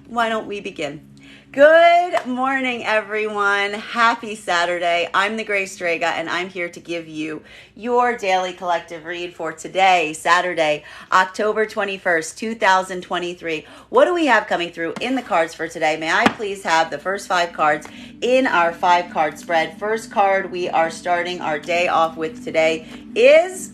Why don't we begin? Good morning, everyone. Happy Saturday. I'm the Grace Strega, and I'm here to give you your daily collective read for today, Saturday, October 21st, 2023. What do we have coming through in the cards for today? May I please have the first 5 cards in our 5-card spread? First card we are starting our day off with today is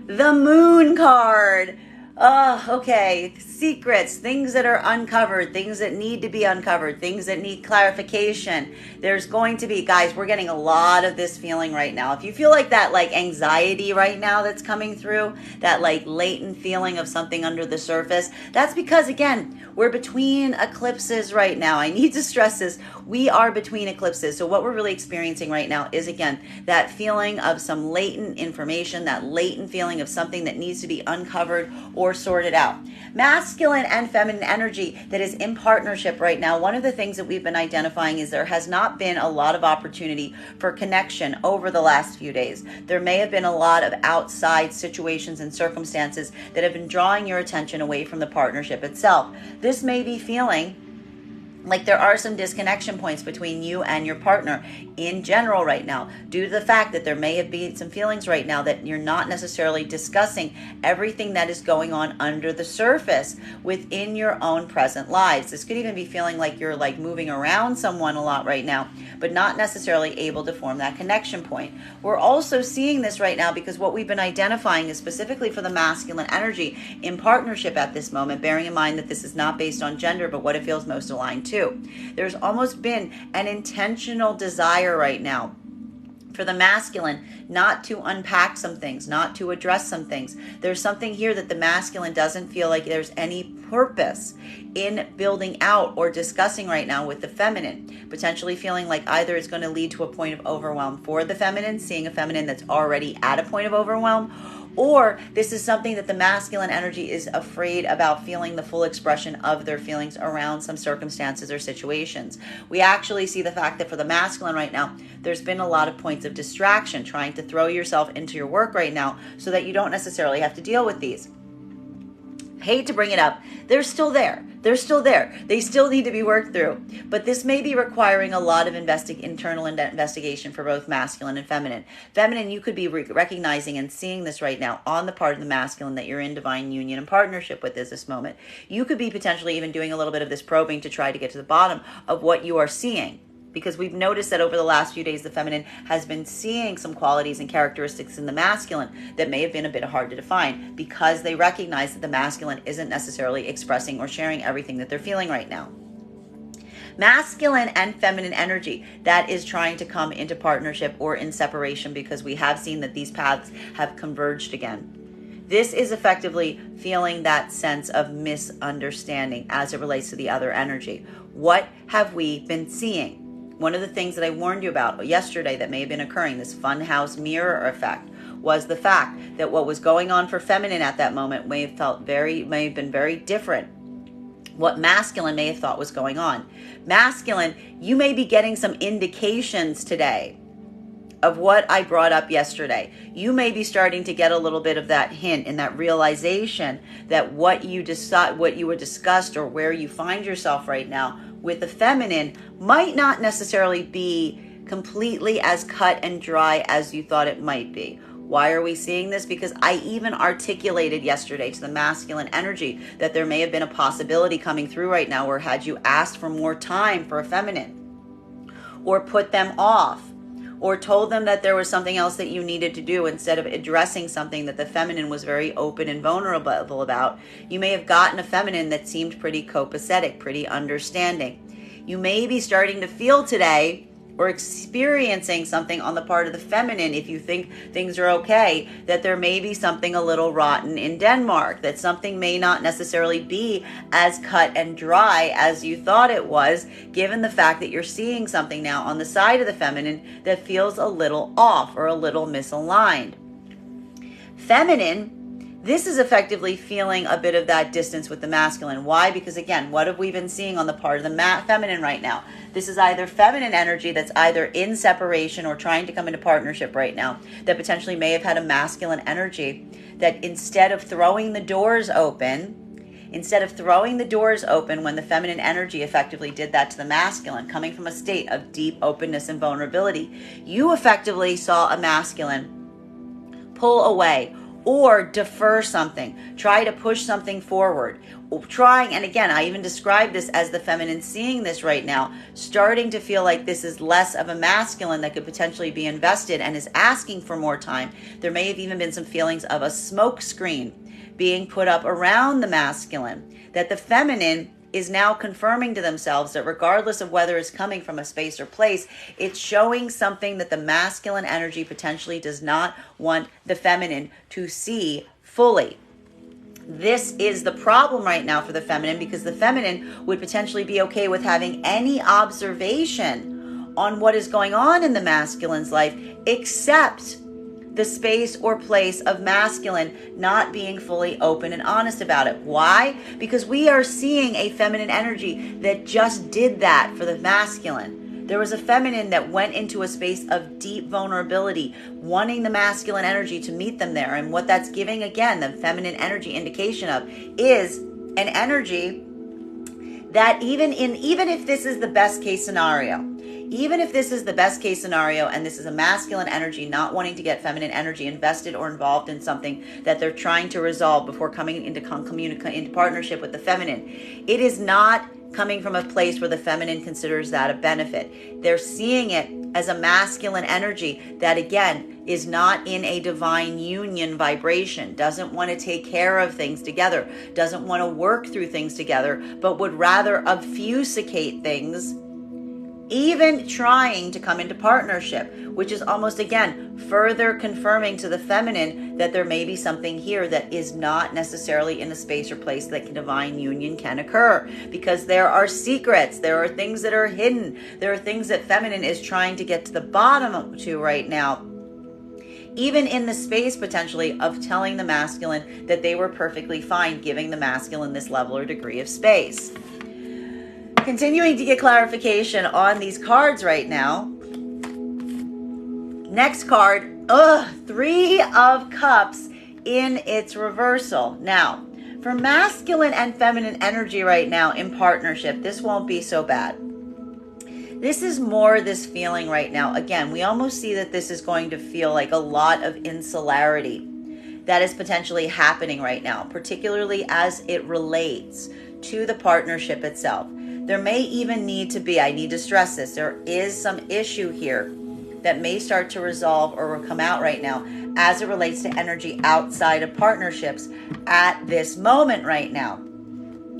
the Moon card. Okay. Secrets, things that are uncovered, things that need to be uncovered, things that need clarification. There's going to be, guys, we're getting a lot of this feeling right now. If you feel like that, anxiety right now that's coming through, that latent feeling of something under the surface, that's because, again, we're between eclipses right now. I need to stress this. We are between eclipses. So what we're really experiencing right now is, again, that feeling of some latent information, that latent feeling of something that needs to be uncovered or sorted out. Masculine and feminine energy that is in partnership right now. One of the things that we've been identifying is there has not been a lot of opportunity for connection over the last few days. There may have been a lot of outside situations and circumstances that have been drawing your attention away from the partnership itself. This may be feeling like there are some disconnection points between you and your partner in general right now, due to the fact that there may have been some feelings right now that you're not necessarily discussing everything that is going on under the surface within your own present lives. This could even be feeling like you're moving around someone a lot right now, but not necessarily able to form that connection point. We're also seeing this right now because what we've been identifying is specifically for the masculine energy in partnership at this moment, bearing in mind that this is not based on gender, but what it feels most aligned to. There's almost been an intentional desire right now for the masculine not to unpack some things, not to address some things. There's something here that the masculine doesn't feel like there's any purpose in building out or discussing right now with the feminine, potentially feeling like either it's going to lead to a point of overwhelm for the feminine, seeing a feminine that's already at a point of overwhelm, or this is something that the masculine energy is afraid about feeling the full expression of their feelings around some circumstances or situations. We actually see the fact that for the masculine right now, there's been a lot of points of distraction, trying to throw yourself into your work right now so that you don't necessarily have to deal with these. Hate to bring it up. They're still there. They still need to be worked through. But this may be requiring a lot of internal investigation for both masculine and feminine. Feminine, you could be recognizing and seeing this right now on the part of the masculine that you're in divine union and partnership with at this moment. You could be potentially even doing a little bit of this probing to try to get to the bottom of what you are seeing. Because we've noticed that over the last few days, the feminine has been seeing some qualities and characteristics in the masculine that may have been a bit hard to define because they recognize that the masculine isn't necessarily expressing or sharing everything that they're feeling right now. Masculine and feminine energy that is trying to come into partnership or in separation because we have seen that these paths have converged again. This is effectively feeling that sense of misunderstanding as it relates to the other energy. What have we been seeing? One of the things that I warned you about yesterday that may have been occurring, this funhouse mirror effect, was the fact that what was going on for feminine at that moment may have been very different. What masculine may have thought was going on. Masculine, you may be getting some indications today of what I brought up yesterday. You may be starting to get a little bit of that hint and that realization that what you were discussed or where you find yourself right now with the feminine might not necessarily be completely as cut and dry as you thought it might be. Why are we seeing this? Because I even articulated yesterday to the masculine energy that there may have been a possibility coming through right now where had you asked for more time for a feminine or put them off or told them that there was something else that you needed to do instead of addressing something that the feminine was very open and vulnerable about, you may have gotten a feminine that seemed pretty copacetic, pretty understanding. You may be starting to feel today or experiencing something on the part of the feminine, if you think things are okay, that there may be something a little rotten in Denmark, that something may not necessarily be as cut and dry as you thought it was, given the fact that you're seeing something now on the side of the feminine that feels a little off or a little misaligned. Feminine, this is effectively feeling a bit of that distance with the masculine. Why? Because again, what have we been seeing on the part of the feminine right now? This is either feminine energy that's either in separation or trying to come into partnership right now that potentially may have had a masculine energy that instead of throwing the doors open, Instead of throwing the doors open when the feminine energy effectively did that to the masculine, coming from a state of deep openness and vulnerability, you effectively saw a masculine pull away or defer something, try to push something forward, trying, and again, I even describe this as the feminine seeing this right now, starting to feel like this is less of a masculine that could potentially be invested and is asking for more time. There may have even been some feelings of a smoke screen being put up around the masculine, that the feminine is now confirming to themselves that regardless of whether it's coming from a space or place, it's showing something that the masculine energy potentially does not want the feminine to see fully. This is the problem right now for the feminine, because the feminine would potentially be okay with having any observation on what is going on in the masculine's life, except the space or place of masculine not being fully open and honest about it. Why? Because we are seeing a feminine energy that just did that for the masculine. There was a feminine that went into a space of deep vulnerability, wanting the masculine energy to meet them there. And what that's giving, again, the feminine energy indication of is an energy that even if this is the best case scenario, even if this is the best case scenario and this is a masculine energy not wanting to get feminine energy invested or involved in something that they're trying to resolve before coming into partnership with the feminine, it is not coming from a place where the feminine considers that a benefit. They're seeing it as a masculine energy that, again, is not in a divine union vibration, doesn't want to take care of things together, doesn't want to work through things together, but would rather obfuscate things, even trying to come into partnership, which is almost, again, further confirming to the feminine that there may be something here that is not necessarily in a space or place that divine union can occur, because there are secrets, there are things that are hidden, there are things that feminine is trying to get to the bottom to right now, even in the space potentially of telling the masculine that they were perfectly fine, giving the masculine this level or degree of space. Continuing to get clarification on these cards right now. Next card, Three of Cups in its reversal. Now, for masculine and feminine energy right now in partnership, this won't be so bad. This is more this feeling right now. Again, we almost see that this is going to feel like a lot of insularity that is potentially happening right now, particularly as it relates to the partnership itself. There may even need to be, I need to stress this, there is some issue here that may start to resolve or come out right now as it relates to energy outside of partnerships at this moment right now.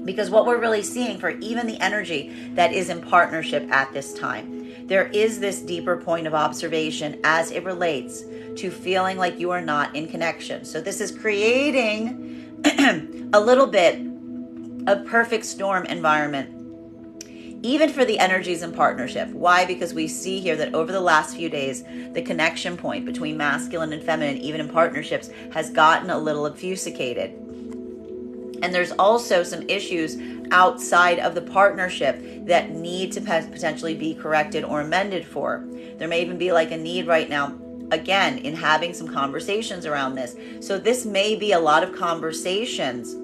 Because what we're really seeing for even the energy that is in partnership at this time, there is this deeper point of observation as it relates to feeling like you are not in connection. So this is creating a little bit of perfect storm environment, even for the energies in partnership. Why? Because we see here that over the last few days, the connection point between masculine and feminine, even in partnerships, has gotten a little obfuscated. And there's also some issues outside of the partnership that need to potentially be corrected or amended for. There may even be like a need right now, again, in having some conversations around this. So this may be a lot of conversations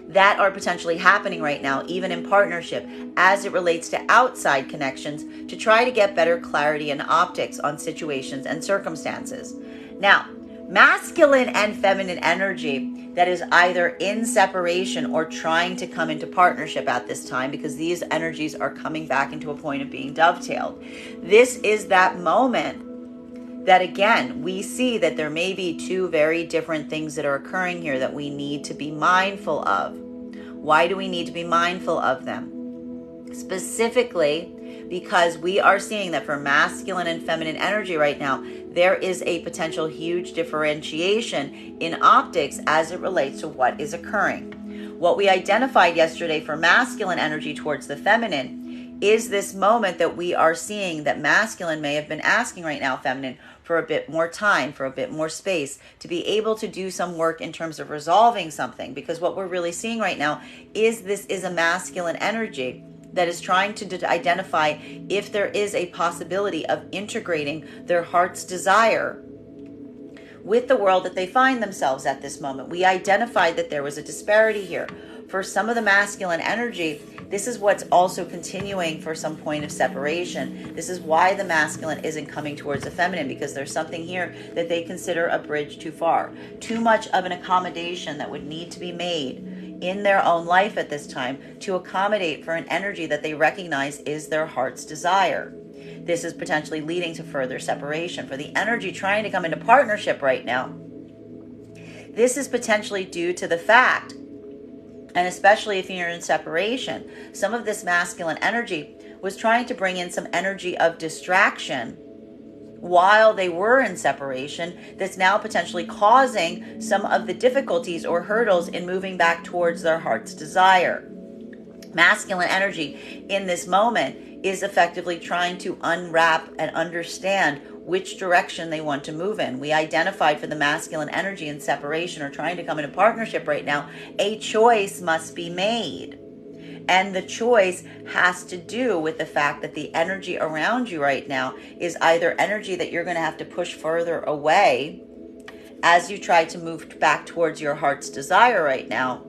that are potentially happening right now, even in partnership, as it relates to outside connections, to try to get better clarity and optics on situations and circumstances. Now, masculine and feminine energy that is either in separation or trying to come into partnership at this time, because these energies are coming back into a point of being dovetailed. This is that moment that, again, we see that there may be two very different things that are occurring here that we need to be mindful of. Why do we need to be mindful of them? Specifically, because we are seeing that for masculine and feminine energy right now, there is a potential huge differentiation in optics as it relates to what is occurring. What we identified yesterday for masculine energy towards the feminine is this moment that we are seeing that masculine may have been asking right now feminine for a bit more time, for a bit more space, to be able to do some work in terms of resolving something. Because what we're really seeing right now is this is a masculine energy that is trying to identify if there is a possibility of integrating their heart's desire with the world that they find themselves at this moment. We identified that there was a disparity here. for some of the masculine energy, this is what's also continuing for some point of separation. This is why the masculine isn't coming towards the feminine, because there's something here that they consider a bridge too far. Too much of an accommodation that would need to be made in their own life at this time to accommodate for an energy that they recognize is their heart's desire. This is potentially leading to further separation. For the energy trying to come into partnership right now, this is potentially due to the fact, and especially if you're in separation, some of this masculine energy was trying to bring in some energy of distraction while they were in separation that's now potentially causing some of the difficulties or hurdles in moving back towards their heart's desire. Masculine energy in this moment is effectively trying to unwrap and understand which direction they want to move in. We identified for the masculine energy in separation or trying to come into partnership right now, a choice must be made. And the choice has to do with the fact that the energy around you right now is either energy that you're going to have to push further away as you try to move back towards your heart's desire right now,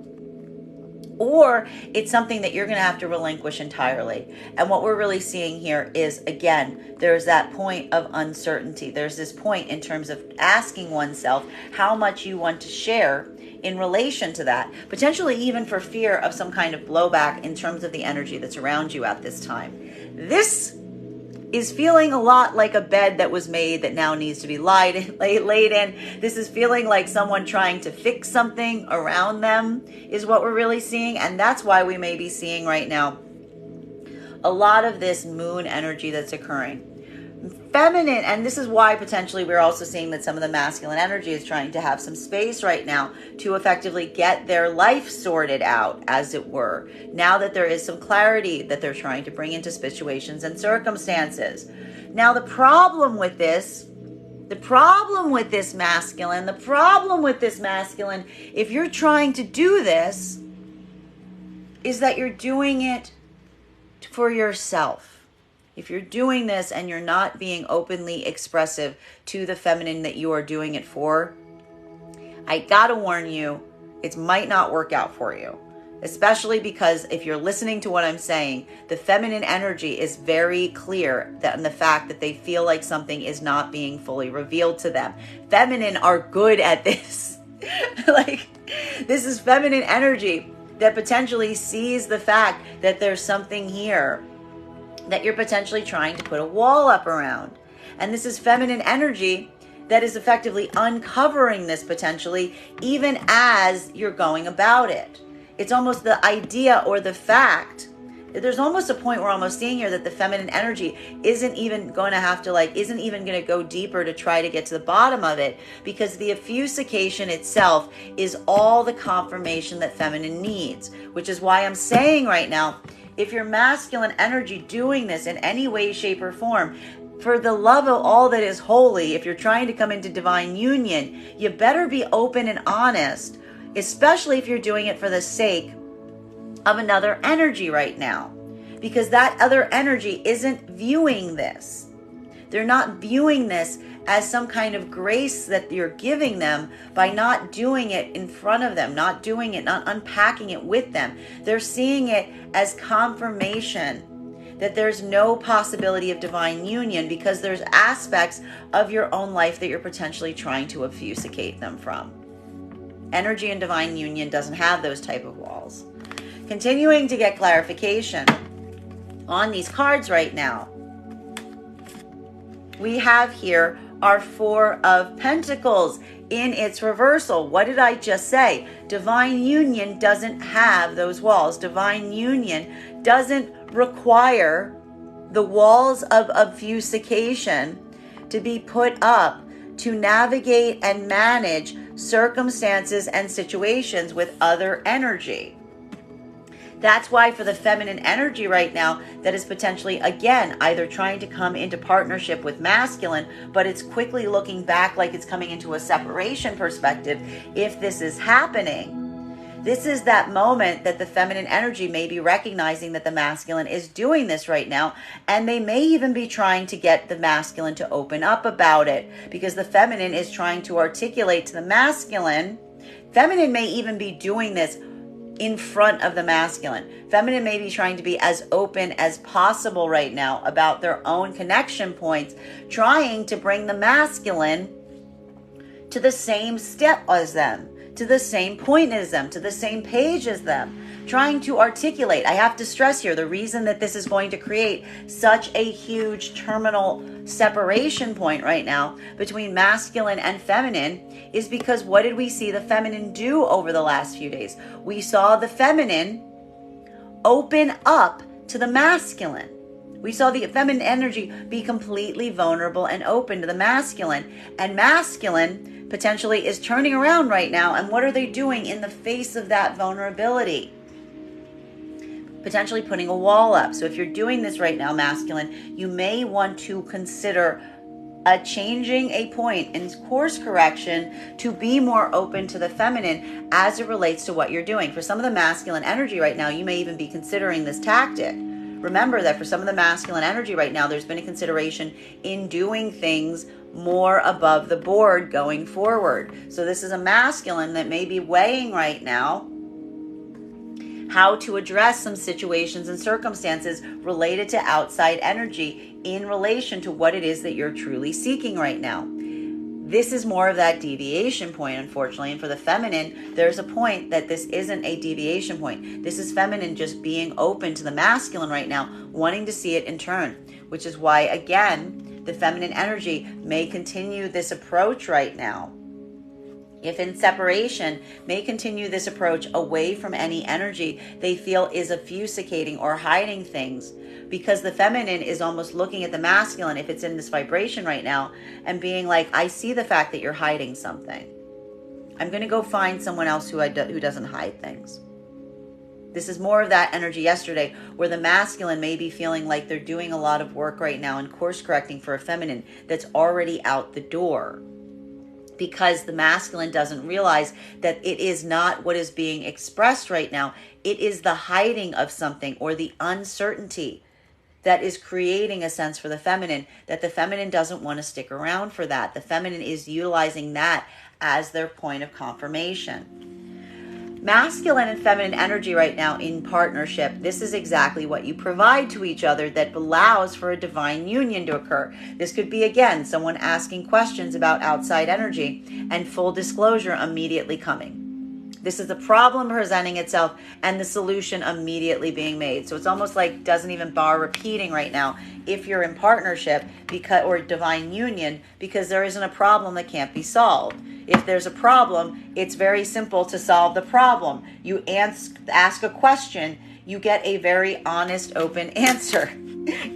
or it's something that you're going to have to relinquish entirely. And what we're really seeing here is, again, there's that point of uncertainty. There's this point in terms of asking oneself how much you want to share in relation to that, potentially even for fear of some kind of blowback in terms of the energy that's around you at this time. This is feeling a lot like a bed that was made that now needs to be laid in. This is feeling like someone trying to fix something around them is what we're really seeing. And that's why we may be seeing right now a lot of this moon energy that's occurring. Feminine, and this is why potentially we're also seeing that some of the masculine energy is trying to have some space right now to effectively get their life sorted out, as it were. Now that there is some clarity that they're trying to bring into situations and circumstances. Now the problem with this masculine, if you're trying to do this, is that you're doing it for yourself. If you're doing this and you're not being openly expressive to the feminine that you are doing it for, I gotta warn you, it might not work out for you. Especially because if you're listening to what I'm saying, the feminine energy is very clear that in the fact that they feel like something is not being fully revealed to them. Feminine are good at this. This is feminine energy that potentially sees the fact that there's something here that you're potentially trying to put a wall up around. And this is feminine energy that is effectively uncovering this potentially, even as you're going about it. It's almost the idea or the fact. There's almost a point we're almost seeing here that the feminine energy isn't even going to go deeper to try to get to the bottom of it, because the effuscation itself is all the confirmation that feminine needs, which is why I'm saying right now, if your masculine energy doing this in any way, shape, or form, for the love of all that is holy, if you're trying to come into divine union, you better be open and honest, especially if you're doing it for the sake of another energy right now, because that other energy isn't viewing this. They're not viewing this as some kind of grace that you're giving them by not doing it in front of them, not doing it, not unpacking it with them. They're seeing it as confirmation that there's no possibility of divine union because there's aspects of your own life that you're potentially trying to obfuscate them from. Energy and divine union doesn't have those type of walls. Continuing to get clarification on these cards right now, we have here our Four of Pentacles in its reversal. What did I just say? Divine union doesn't have those walls. Divine union doesn't require the walls of obfuscation to be put up to navigate and manage circumstances and situations with other energy. That's why for the feminine energy right now that is potentially, again, either trying to come into partnership with masculine, but it's quickly looking back like it's coming into a separation perspective. If this is happening, this is that moment that the feminine energy may be recognizing that the masculine is doing this right now, and they may even be trying to get the masculine to open up about it, because the feminine is trying to articulate to the masculine. Feminine may even be doing this in front of the masculine. Feminine may be trying to be as open as possible right now about their own connection points, trying to bring the masculine to the same step as them, to the same point as them, to the same page as them, trying to articulate. I have to stress here, the reason that this is going to create such a huge terminal separation point right now between masculine and feminine is because what did we see the feminine do over the last few days? We saw the feminine open up to the masculine. We saw the feminine energy be completely vulnerable and open to the masculine. And masculine potentially is turning around right now. And what are they doing in the face of that vulnerability? Potentially putting a wall up. So if you're doing this right now, masculine, you may want to consider changing a point in course correction to be more open to the feminine as it relates to what you're doing. For some of the masculine energy right now, you may even be considering this tactic. Remember that for some of the masculine energy right now, there's been a consideration in doing things more above the board going forward. So this is a masculine that may be weighing right now how to address some situations and circumstances related to outside energy in relation to what it is that you're truly seeking right now. This is more of that deviation point, unfortunately. And for the feminine, there's a point that this isn't a deviation point. This is feminine just being open to the masculine right now, wanting to see it in turn, which is why, again, the feminine energy may continue this approach right now. If in separation, may continue this approach away from any energy they feel is obfuscating or hiding things, because the feminine is almost looking at the masculine, if it's in this vibration right now, and being like, I see the fact that you're hiding something. I'm going to go find someone else who doesn't hide things. This is more of that energy yesterday, where the masculine may be feeling like they're doing a lot of work right now and course correcting for a feminine that's already out the door. Because the masculine doesn't realize that it is not what is being expressed right now. It is the hiding of something or the uncertainty that is creating a sense for the feminine, that the feminine doesn't want to stick around for that. The feminine is utilizing that as their point of confirmation. Masculine and feminine energy right now in partnership, this is exactly what you provide to each other that allows for a divine union to occur. This could be, again, someone asking questions about outside energy and full disclosure immediately coming. This is the problem presenting itself and the solution immediately being made. So it's almost like doesn't even bar repeating right now if you're in partnership or divine union, because there isn't a problem that can't be solved. If there's a problem, it's very simple to solve the problem. You ask a question, you get a very honest, open answer.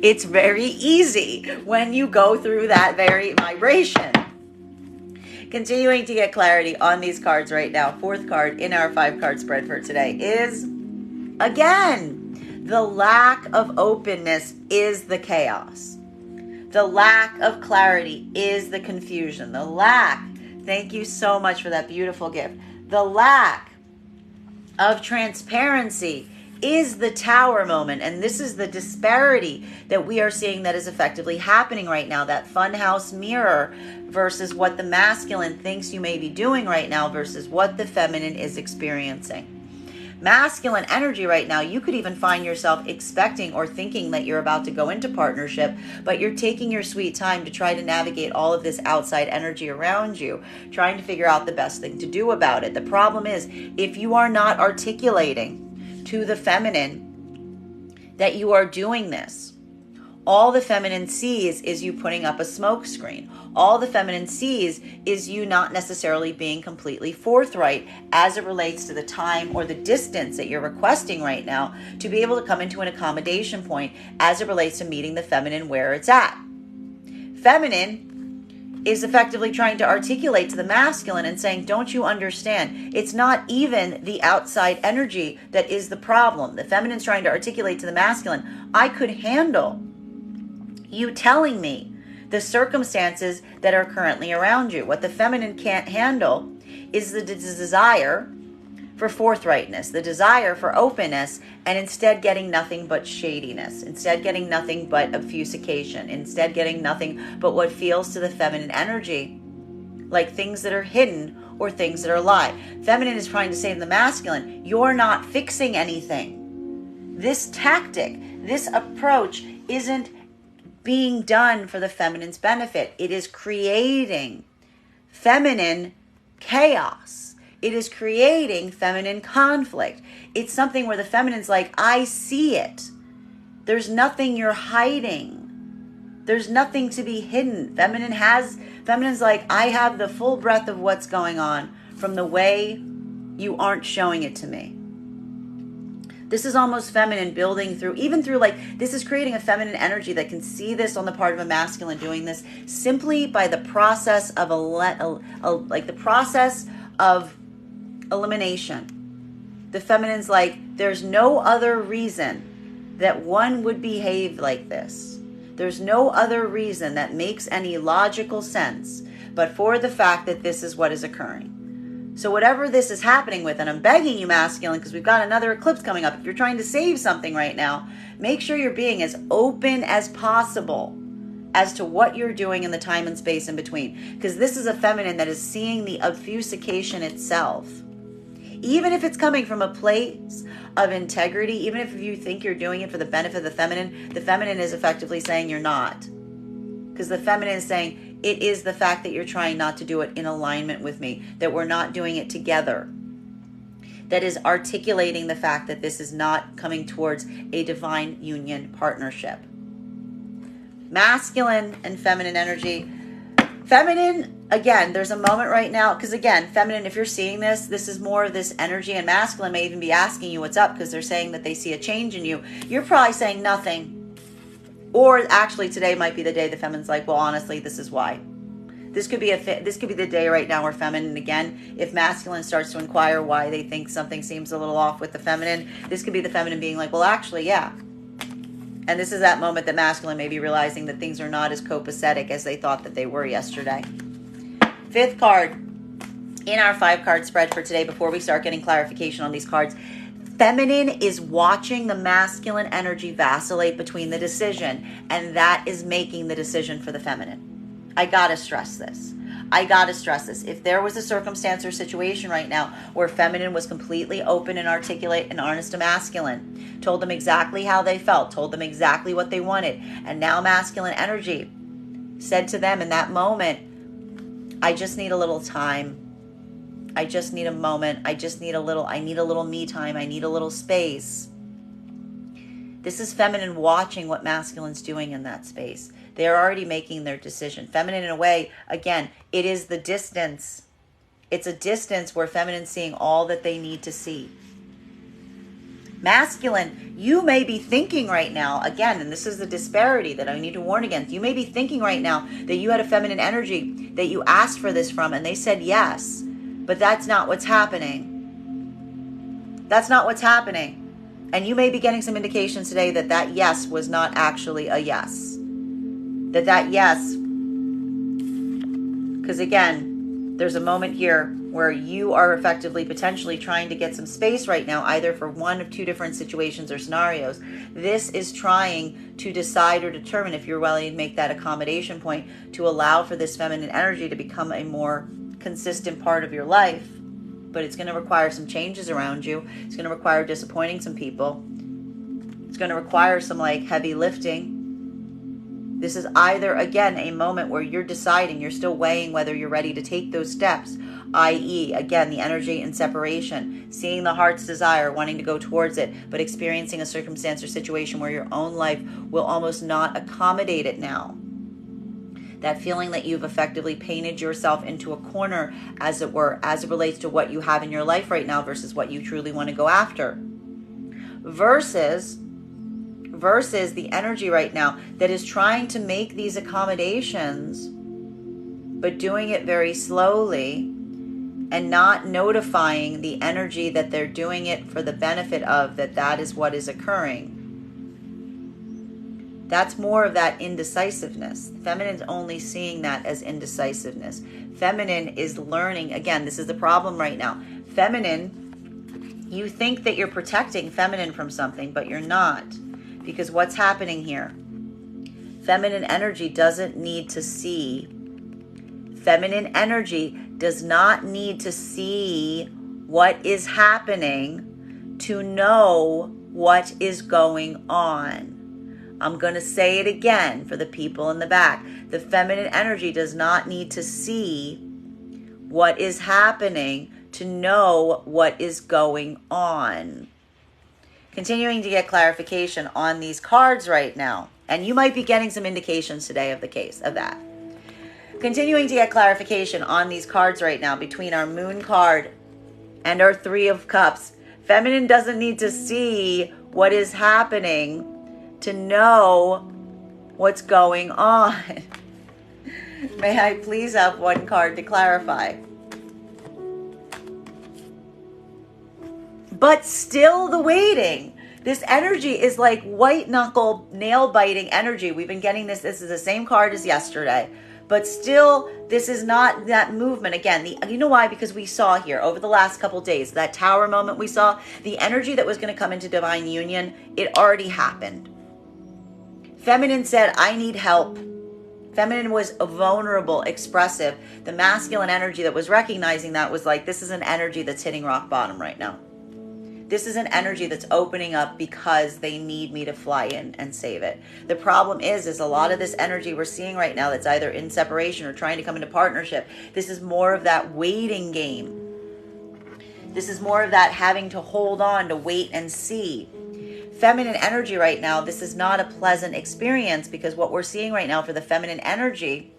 It's very easy when you go through that very vibration. Continuing to get clarity on these cards right now. Fourth card in our 5-card spread for today is, again, the lack of openness is the chaos. The lack of clarity is the confusion. The lack, thank you so much for that beautiful gift. The lack of transparency is the tower moment. And this is the disparity that we are seeing that is effectively happening right now. That funhouse mirror versus what the masculine thinks you may be doing right now versus what the feminine is experiencing. Masculine energy right now, you could even find yourself expecting or thinking that you're about to go into partnership, but you're taking your sweet time to try to navigate all of this outside energy around you, trying to figure out the best thing to do about it. The problem is, if you are not articulating to the feminine that you are doing this, all the feminine sees is you putting up a smoke screen. All the feminine sees is you not necessarily being completely forthright as it relates to the time or the distance that you're requesting right now to be able to come into an accommodation point as it relates to meeting the feminine where it's at. Feminine is effectively trying to articulate to the masculine and saying, don't you understand? It's not even the outside energy that is the problem. The feminine's trying to articulate to the masculine, I could handle you telling me the circumstances that are currently around you. What the feminine can't handle is the desire for forthrightness, the desire for openness, and instead getting nothing but shadiness, instead getting nothing but obfuscation, instead getting nothing but what feels to the feminine energy like things that are hidden or things that are lie. Feminine is trying to say to the masculine, you're not fixing anything. This tactic, this approach isn't being done for the feminine's benefit. It is creating feminine chaos. It is creating feminine conflict. It's something where the feminine's like, I see it. There's nothing you're hiding. There's nothing to be hidden. Feminine's like, I have the full breadth of what's going on from the way you aren't showing it to me. This is almost feminine building through, even through like, this is creating a feminine energy that can see this on the part of a masculine doing this simply by the process of the process of elimination. The feminine's like, there's no other reason that one would behave like this. There's no other reason that makes any logical sense but for the fact that this is what is occurring. So whatever this is happening with, and I'm begging you, masculine, because we've got another eclipse coming up. If you're trying to save something right now, make sure you're being as open as possible as to what you're doing in the time and space in between. Because this is a feminine that is seeing the obfuscation itself. Even if it's coming from a place of integrity, even if you think you're doing it for the benefit of the feminine is effectively saying you're not. Because the feminine is saying, it is the fact that you're trying not to do it in alignment with me, that we're not doing it together. That is articulating the fact that this is not coming towards a divine union partnership. Masculine and feminine energy. Feminine, again, there's a moment right now, because again, feminine, if you're seeing this, this is more of this energy, and masculine may even be asking you what's up because they're saying that they see a change in you. You're probably saying nothing. Or actually today might be the day the feminine's like, well, honestly, this is why. This could be the day right now where feminine, again, if masculine starts to inquire why they think something seems a little off with the feminine, this could be the feminine being like, well, actually, yeah. And this is that moment that masculine may be realizing that things are not as copacetic as they thought that they were yesterday. Fifth card in our 5-card spread for today, before we start getting clarification on these cards, feminine is watching the masculine energy vacillate between the decision, and that is making the decision for the feminine. I gotta stress this. If there was a circumstance or situation right now where feminine was completely open and articulate and honest to masculine, told them exactly how they felt, told them exactly what they wanted, and now masculine energy said to them in that moment, I just need a little time. I just need a moment. I need a little me time. I need a little space. This is feminine watching what masculine's doing in that space. They're already making their decision. Feminine, in a way, again, it is the distance. It's a distance where feminine's seeing all that they need to see. Masculine, you may be thinking right now, again, and this is the disparity that I need to warn against. You may be thinking right now that you had a feminine energy that you asked for this from, and they said yes. But that's not what's happening. That's not what's happening. And you may be getting some indications today that that yes was not actually a yes. That yes, because again, there's a moment here where you are effectively potentially trying to get some space right now, either for one of two different situations or scenarios. This is trying to decide or determine if you're willing to make that accommodation point to allow for this feminine energy to become a more consistent part of your life. But it's going to require some changes around you. It's going to require disappointing some people. It's going to require some heavy lifting. This is either, again, a moment where you're deciding, you're still weighing whether you're ready to take those steps, i.e., again, the energy in separation, seeing the heart's desire, wanting to go towards it, but experiencing a circumstance or situation where your own life will almost not accommodate it now. That feeling that you've effectively painted yourself into a corner, as it were, as it relates to what you have in your life right now versus what you truly want to go after. Versus the energy right now that is trying to make these accommodations, but doing it very slowly and not notifying the energy that they're doing it for the benefit of, that is what is occurring. That's more of that indecisiveness. Feminine's only seeing that as indecisiveness. Feminine is learning. Again, this is the problem right now. Feminine, you think that you're protecting feminine from something, but you're not. Because what's happening here? Feminine energy doesn't need to see Feminine energy does not need to see what is happening to know what is going on. I'm going to say it again for the people in the back. The feminine energy does not need to see what is happening to know what is going on. Continuing to get clarification on these cards right now. And you might be getting some indications today of the case of that. Continuing to get clarification on these cards right now between our Moon card and our Three of Cups. Feminine doesn't need to see what is happening to know what's going on. May I please have one card to clarify? But still the waiting. This energy is like white knuckle, nail biting energy. We've been getting this. This is the same card as yesterday. But still, this is not that movement. Again, you know why? Because we saw here over the last couple days, that tower moment we saw, the energy that was going to come into divine union, it already happened. Feminine said, I need help. Feminine was vulnerable, expressive. The masculine energy that was recognizing that was like, this is an energy that's hitting rock bottom right now. This is an energy that's opening up because they need me to fly in and save it. The problem is a lot of this energy we're seeing right now that's either in separation or trying to come into partnership. This is more of that waiting game. This is more of that having to hold on to wait and see. Feminine energy right now, this is not a pleasant experience because what we're seeing right now for the feminine energy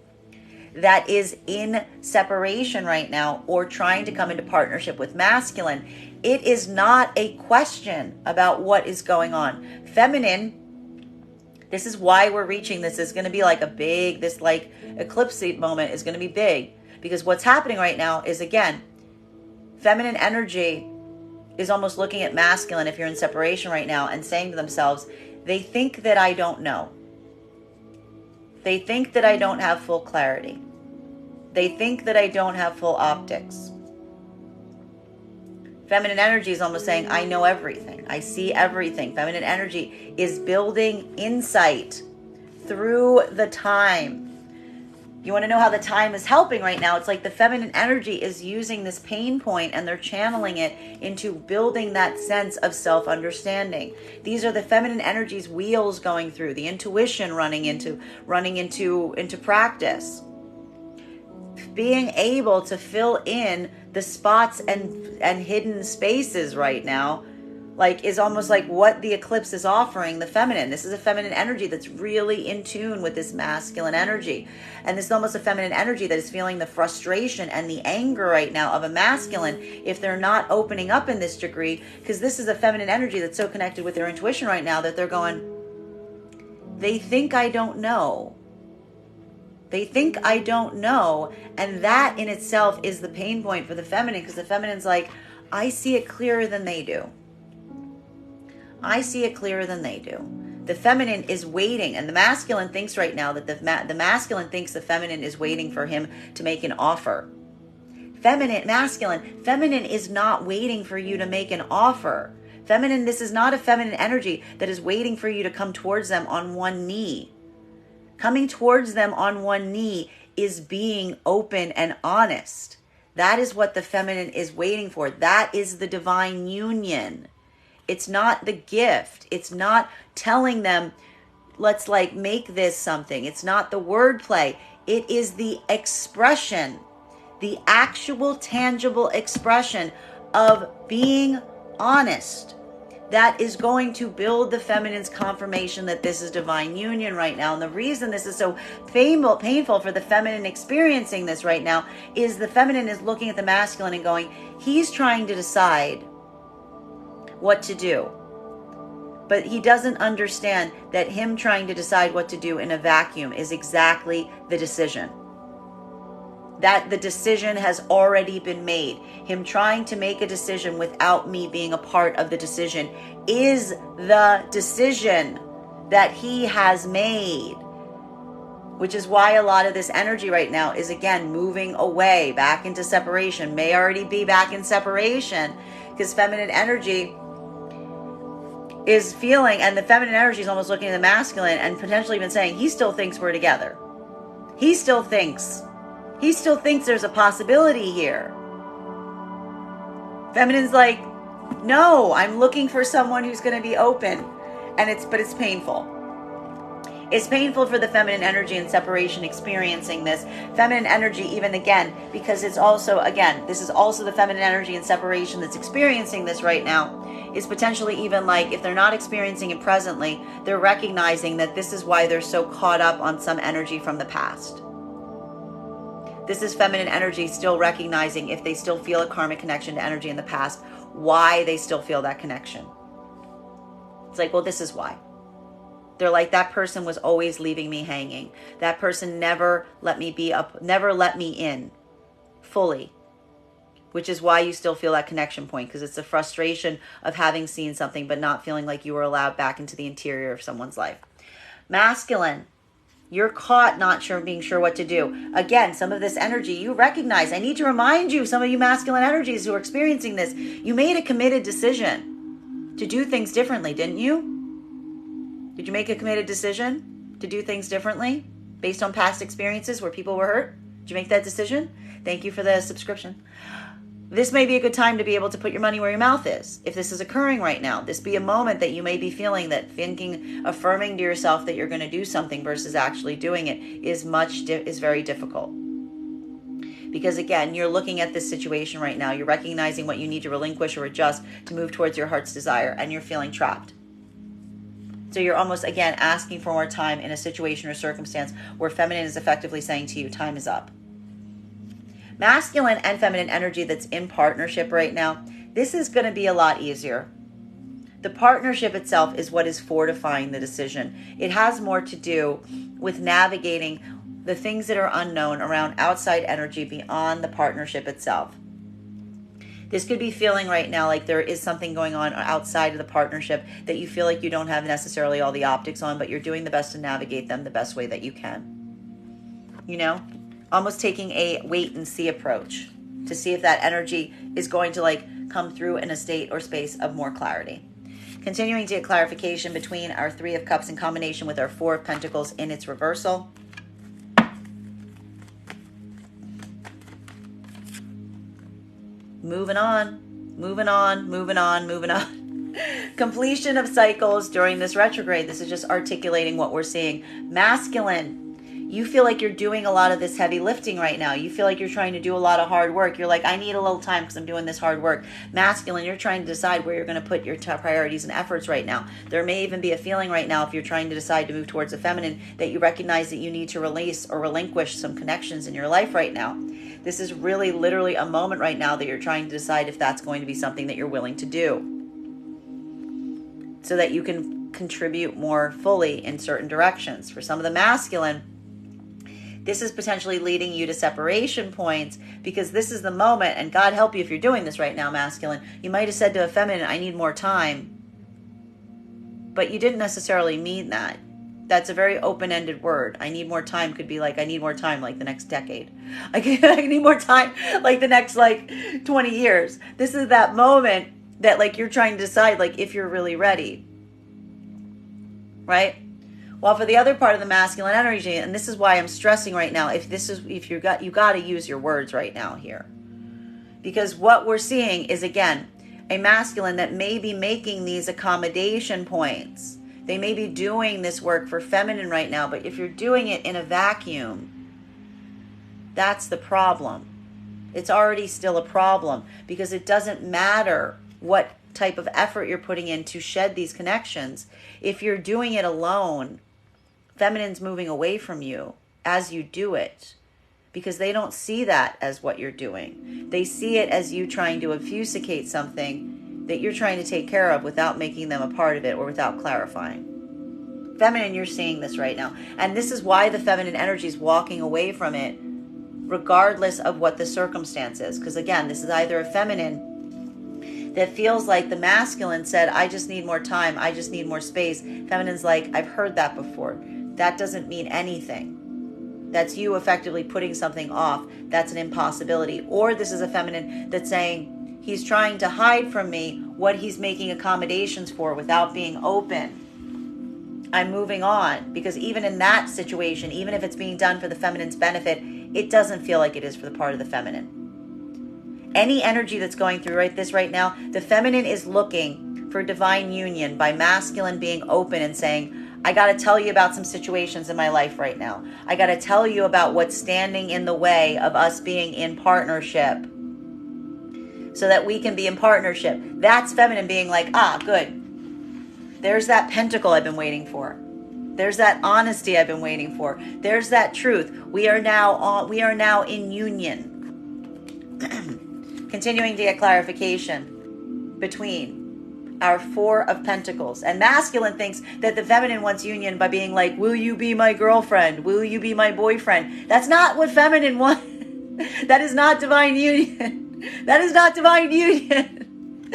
that is in separation right now or trying to come into partnership with masculine, it is not a question about what is going on. Feminine, this is why we're reaching this. Is going to be like a big, this like eclipse moment is going to be big because what's happening right now is, again, feminine energy is almost looking at masculine if you're in separation right now and saying to themselves, they think that I don't know. They think that I don't have full clarity. They think that I don't have full optics. Feminine energy is almost saying, I know everything. I see everything. Feminine energy is building insight through the time. You want to know how the time is helping right now? It's like the feminine energy is using this pain point and they're channeling it into building that sense of self-understanding. These are the feminine energy's wheels going through, the intuition running into practice. Being able to fill in the spots and hidden spaces right now, like, is almost like what the eclipse is offering the feminine. This is a feminine energy that's really in tune with this masculine energy. And this is almost a feminine energy that is feeling the frustration and the anger right now of a masculine if they're not opening up in this degree, because this is a feminine energy that's so connected with their intuition right now that they're going, they think I don't know. They think I don't know. And that in itself is the pain point for the feminine, because the feminine's like, I see it clearer than they do. I see it clearer than they do. The feminine is waiting, and the masculine thinks right now that the masculine thinks the feminine is waiting for him to make an offer. Feminine is not waiting for you to make an offer. Feminine, this is not a feminine energy that is waiting for you to come towards them on one knee. Coming towards them on one knee is being open and honest. That is what the feminine is waiting for. That is the divine union. It's not the gift. It's not telling them, let's like make this something. It's not the wordplay. It is the expression, the actual tangible expression of being honest. That is going to build the feminine's confirmation that this is divine union right now. And the reason this is so painful for the feminine experiencing this right now is the feminine is looking at the masculine and going, he's trying to decide what to do. But he doesn't understand that him trying to decide what to do in a vacuum is exactly the decision. That the decision has already been made. Him trying to make a decision without me being a part of the decision is the decision that he has made. Which is why a lot of this energy right now is, again, moving away, back into separation. May already be back in separation, because feminine energy is feeling, and the feminine energy is almost looking at the masculine and potentially even saying, he still thinks we're together. He still thinks He still thinks there's a possibility here. Feminine's like, no, I'm looking for someone who's going to be open. But it's painful. It's painful for the feminine energy and separation experiencing this. Feminine energy, even again, because it's also, again, this is also the feminine energy and separation that's experiencing this right now, is potentially even like, if they're not experiencing it presently, they're recognizing that this is why they're so caught up on some energy from the past. This is feminine energy still recognizing, if they still feel a karmic connection to energy in the past, why they still feel that connection. It's like, well, this is why. They're like, that person was always leaving me hanging. That person never let me be up, never let me in fully, which is why you still feel that connection point, because it's the frustration of having seen something but not feeling like you were allowed back into the interior of someone's life. Masculine, you're caught not being sure what to do. Again, some of this energy you recognize. I need to remind you, some of you masculine energies who are experiencing this, you made a committed decision to do things differently, didn't you? Did you make a committed decision to do things differently based on past experiences where people were hurt? Did you make that decision? Thank you for the subscription. This may be a good time to be able to put your money where your mouth is. If this is occurring right now, this be a moment that you may be feeling that thinking, affirming to yourself that you're going to do something versus actually doing it is very difficult. Because again, you're looking at this situation right now. You're recognizing what you need to relinquish or adjust to move towards your heart's desire, and you're feeling trapped. So you're almost, again, asking for more time in a situation or circumstance where feminine is effectively saying to you, time is up. Masculine and feminine energy that's in partnership right now, this is going to be a lot easier. The partnership itself is what is fortifying the decision. It has more to do with navigating the things that are unknown around outside energy beyond the partnership itself. This could be feeling right now like there is something going on outside of the partnership that you feel like you don't have necessarily all the optics on, but you're doing the best to navigate them the best way that you can. You know, almost taking a wait and see approach to see if that energy is going to like come through in a state or space of more clarity. Continuing to get clarification between our Three of Cups in combination with our Four of Pentacles in its reversal. Moving on, moving on, moving on, moving on. Completion of cycles during this retrograde. This is just articulating what we're seeing. Masculine, you feel like you're doing a lot of this heavy lifting right now. You feel like you're trying to do a lot of hard work. You're like, I need a little time because I'm doing this hard work. Masculine, you're trying to decide where you're going to put your top priorities and efforts right now. There may even be a feeling right now, if you're trying to decide to move towards the feminine, that you recognize that you need to release or relinquish some connections in your life right now. This is really literally a moment right now that you're trying to decide if that's going to be something that you're willing to do, so that you can contribute more fully in certain directions. For some of the masculine, this is potentially leading you to separation points, because this is the moment, and God help you if you're doing this right now, masculine. You might have said to a feminine, I need more time, but you didn't necessarily mean that. That's a very open-ended word. I need more time could be like, I need more time like the next decade. I need more time like the next 20 years. This is that moment that like you're trying to decide like if you're really ready. Right? While for the other part of the masculine energy, and this is why I'm stressing right now, if you got to use your words right now here. Because what we're seeing is, again, a masculine that may be making these accommodation points. They may be doing this work for feminine right now, but if you're doing it in a vacuum, that's the problem. It's already still a problem, because it doesn't matter what type of effort you're putting in to shed these connections. If you're doing it alone, feminine's moving away from you as you do it, because they don't see that as what you're doing. They see it as you trying to obfuscate something that you're trying to take care of without making them a part of it or without clarifying. Feminine, you're seeing this right now. And this is why the feminine energy is walking away from it, regardless of what the circumstance is. Because again, this is either a feminine that feels like the masculine said, I just need more time, I just need more space. Feminine's like, I've heard that before. That doesn't mean anything. That's you effectively putting something off. That's an impossibility. Or this is a feminine that's saying, he's trying to hide from me what he's making accommodations for without being open. I'm moving on, because even in that situation, even if it's being done for the feminine's benefit, It doesn't feel like it is for the part of the feminine. Any energy that's going through right now, the feminine is looking for divine union by masculine being open and saying, I got to tell you about some situations in my life right now. I got to tell you about what's standing in the way of us being in partnership so that we can be in partnership. That's feminine being like, good. There's that pentacle I've been waiting for. There's that honesty I've been waiting for. There's that truth. We are now in union. Continuing to get clarification between our Four of Pentacles. And masculine thinks that the feminine wants union by being like, will you be my girlfriend? Will you be my boyfriend? That's not what feminine wants. That is not divine union. That is not divine union.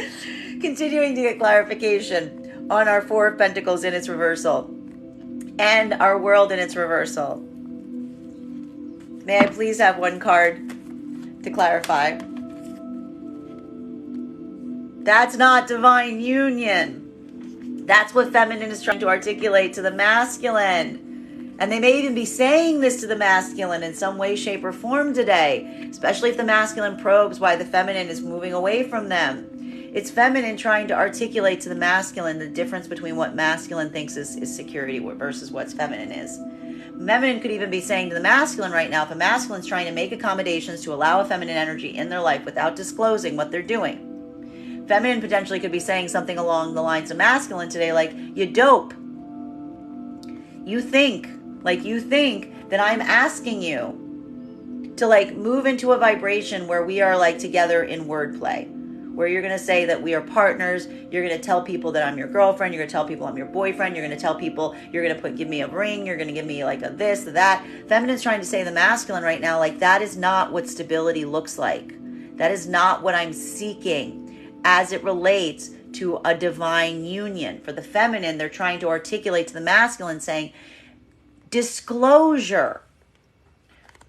Continuing to get clarification on our Four of Pentacles in its reversal and our world in its reversal. May I please have one card to clarify? That's not divine union. That's what feminine is trying to articulate to the masculine. And they may even be saying this to the masculine in some way, shape, or form today, especially if the masculine probes why the feminine is moving away from them. It's feminine trying to articulate to the masculine the difference between what masculine thinks is security versus what feminine is. Feminine could even be saying to the masculine right now, if a masculine's trying to make accommodations to allow a feminine energy in their life without disclosing what they're doing, feminine potentially could be saying something along the lines of masculine today, like, you dope. You think that I'm asking you to move into a vibration where we are together in wordplay, where you're going to say that we are partners. You're going to tell people that I'm your girlfriend. You're going to tell people I'm your boyfriend. You're going to tell people you're going to give me a ring. You're going to give me a this, a that. Feminine's trying to say to the masculine right now, that is not what stability looks like. That is not what I'm seeking as it relates to a divine union. For the feminine, they're trying to articulate to the masculine saying, disclosure,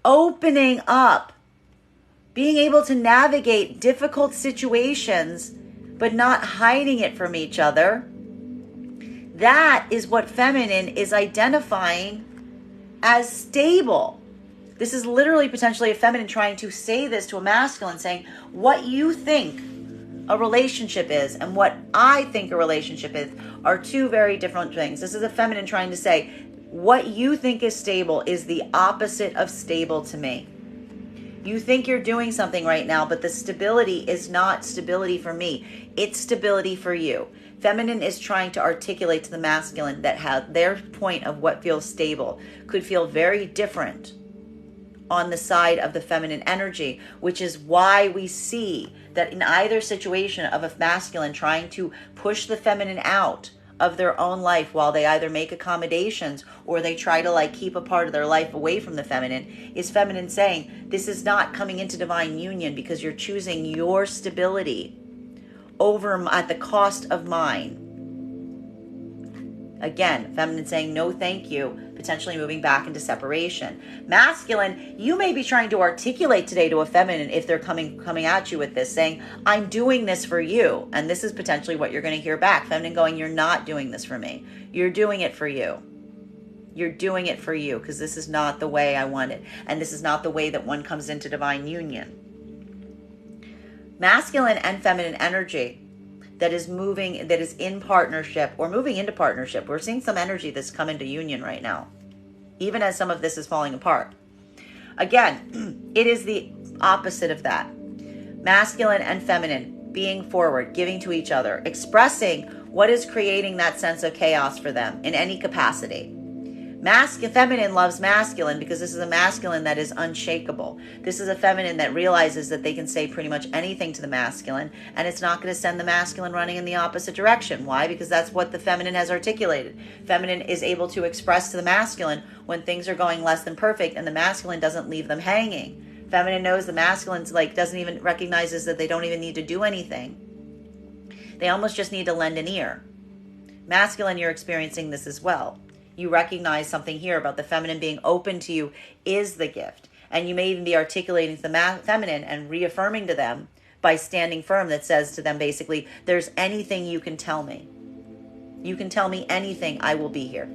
opening up, being able to navigate difficult situations, but not hiding it from each other. That is what feminine is identifying as stable. This is literally potentially a feminine trying to say this to a masculine, saying, what you think a relationship is and what I think a relationship is are two very different things. This is a feminine trying to say, what you think is stable is the opposite of stable to me. You think you're doing something right now, but the stability is not stability for me. It's stability for you. Feminine is trying to articulate to the masculine that their point of what feels stable could feel very different on the side of the feminine energy, which is why we see that in either situation of a masculine trying to push the feminine out of their own life while they either make accommodations or they try to keep a part of their life away from the feminine, is feminine saying, this is not coming into divine union because you're choosing your stability over at the cost of mine. Again, feminine saying, no, thank you, potentially moving back into separation. Masculine, you may be trying to articulate today to a feminine if they're coming at you with this, saying, I'm doing this for you. And this is potentially what you're going to hear back. Feminine going, you're not doing this for me. You're doing it for you. You're doing it for you because this is not the way I want it. And this is not the way that one comes into divine union. Masculine and feminine energy that is moving, that is in partnership or moving into partnership. We're seeing some energy that's come into union right now, even as some of this is falling apart. Again, it is the opposite of that. Masculine and feminine being forward, giving to each other, expressing what is creating that sense of chaos for them in any capacity. Feminine loves masculine because this is a masculine that is unshakable. This is a feminine that realizes that they can say pretty much anything to the masculine and it's not going to send the masculine running in the opposite direction. Why? Because that's what the feminine has articulated. Feminine is able to express to the masculine when things are going less than perfect and the masculine doesn't leave them hanging. Feminine knows the masculine's doesn't even recognizes that they don't even need to do anything. They almost just need to lend an ear. Masculine, you're experiencing this as well. You recognize something here about the feminine being open to you is the gift. And you may even be articulating to the feminine and reaffirming to them by standing firm that says to them basically, there's anything you can tell me. You can tell me anything, I will be here.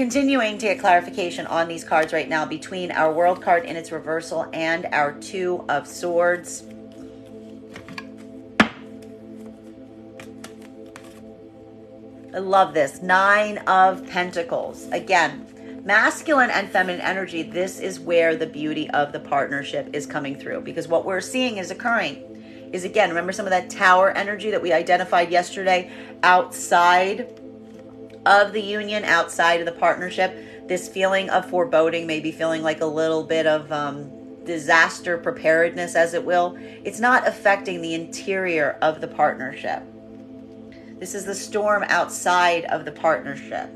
continuing to get clarification on these cards right now between our World card in its reversal and our Two of Swords. I love this. Nine of Pentacles. Again, masculine and feminine energy, this is where the beauty of the partnership is coming through. Because what we're seeing is occurring is, again, remember some of that tower energy that we identified yesterday outside of the union, outside of the partnership. This feeling of foreboding, maybe feeling like a little bit of disaster preparedness, as it will. It's not affecting the interior of the partnership. This is the storm outside of the partnership.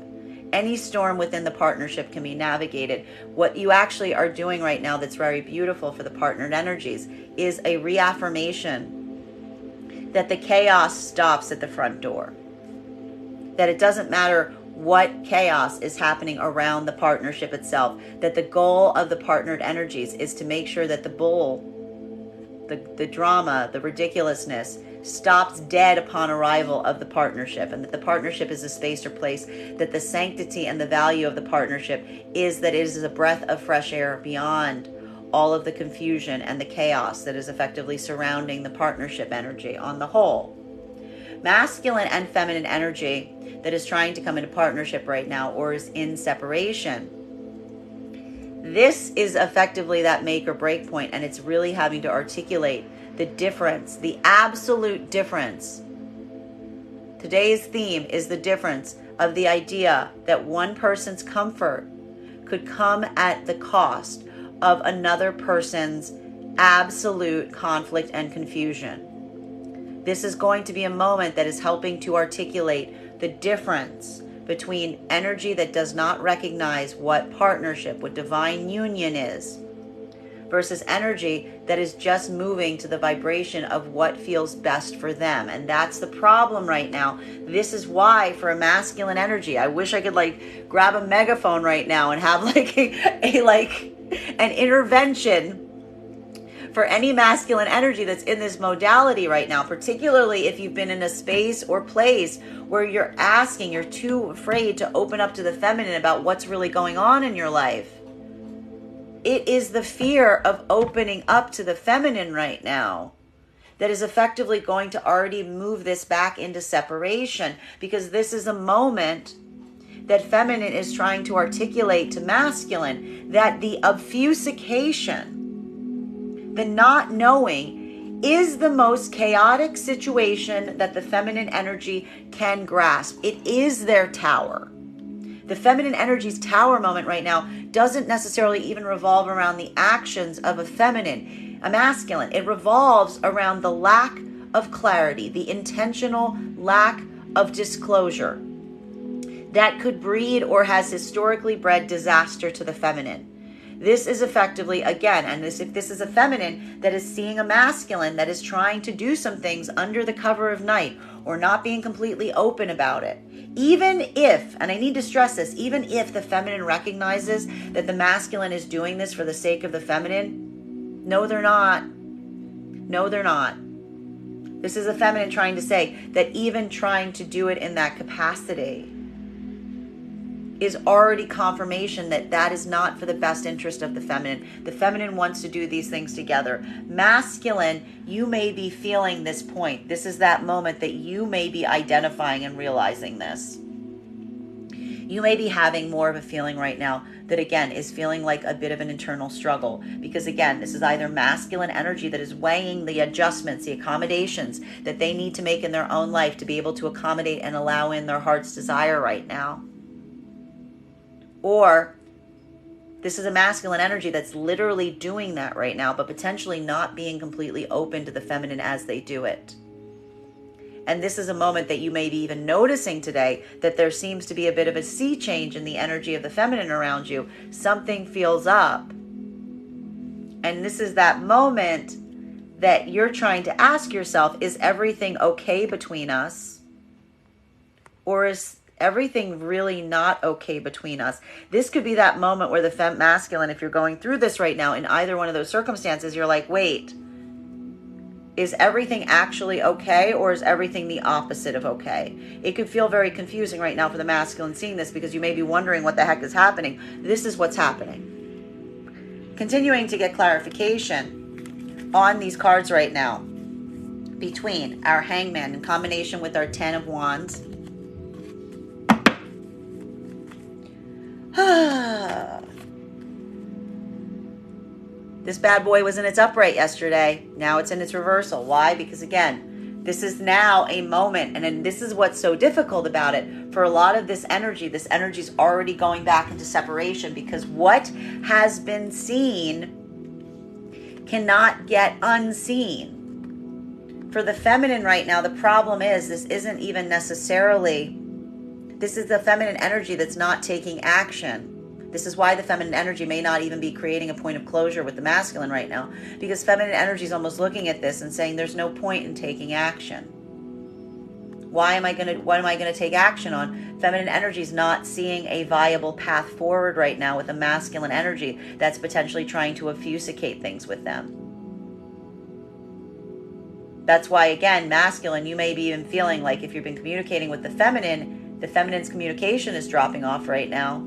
Any storm within the partnership can be navigated. What you actually are doing right now that's very beautiful for the partnered energies is a reaffirmation that the chaos stops at the front door. That it doesn't matter what chaos is happening around the partnership itself. That the goal of the partnered energies is to make sure that the bull, the drama, the ridiculousness, stops dead upon arrival of the partnership, and that the partnership is a space or place that the sanctity and the value of the partnership is that it is a breath of fresh air beyond all of the confusion and the chaos that is effectively surrounding the partnership energy on the whole. Masculine and feminine energy that is trying to come into partnership right now or is in separation. This is effectively that make or break point, and it's really having to articulate the difference, the absolute difference. Today's theme is the difference of the idea that one person's comfort could come at the cost of another person's absolute conflict and confusion. This is going to be a moment that is helping to articulate the difference between energy that does not recognize what partnership, what divine union is, versus energy that is just moving to the vibration of what feels best for them. And that's the problem right now. This is why for a masculine energy, I wish I could like grab a megaphone right now and have like an intervention for any masculine energy that's in this modality right now, particularly if you've been in a space or place where you're asking, you're too afraid to open up to the feminine about what's really going on in your life. It is the fear of opening up to the feminine right now that is effectively going to already move this back into separation, because this is a moment that feminine is trying to articulate to masculine that the obfuscation, the not knowing, is the most chaotic situation that the feminine energy can grasp. It is their tower. The feminine energy's tower moment right now doesn't necessarily even revolve around the actions of a masculine. It revolves around the lack of clarity, the intentional lack of disclosure that could breed or has historically bred disaster to the feminine. This is effectively, again, and if this is a feminine that is seeing a masculine that is trying to do some things under the cover of night or not being completely open about it. Even if, and I need to stress this, even if the feminine recognizes that the masculine is doing this for the sake of the feminine, no, they're not. No, they're not. This is a feminine trying to say that even trying to do it in that capacity is already confirmation that that is not for the best interest of the feminine. The feminine wants to do these things together. Masculine, you may be feeling this point. This is that moment that you may be identifying and realizing this. You may be having more of a feeling right now that, again, is feeling like a bit of an internal struggle. Because, again, this is either masculine energy that is weighing the adjustments, the accommodations that they need to make in their own life to be able to accommodate and allow in their heart's desire right now. Or this is a masculine energy that's literally doing that right now, but potentially not being completely open to the feminine as they do it. And this is a moment that you may be even noticing today that there seems to be a bit of a sea change in the energy of the feminine around you. Something feels up. And this is that moment that you're trying to ask yourself, is everything okay between us? Or is everything really not okay between us? This could be that moment where the masculine, if you're going through this right now in either one of those circumstances, you're like, wait, Is everything actually okay, or is everything the opposite of okay? It could feel very confusing right now for the masculine seeing this, because you may be wondering what the heck is happening. This is what's happening. Continuing to get clarification on these cards right now, between our Hangman in combination with our Ten of Wands. This bad boy was in its upright yesterday. Now it's in its reversal. Why? Because again, this is now a moment, and then this is what's so difficult about it. For a lot of this energy is already going back into separation, because what has been seen cannot get unseen. For the feminine right now, the problem is this isn't even necessarily, this is the feminine energy that's not taking action. This is why the feminine energy may not even be creating a point of closure with the masculine right now, because feminine energy is almost looking at this and saying there's no point in taking action. What am I going to take action on? Feminine energy is not seeing a viable path forward right now with a masculine energy that's potentially trying to obfuscate things with them. That's why, again, masculine, you may be even feeling like if you've been communicating with the feminine's communication is dropping off right now.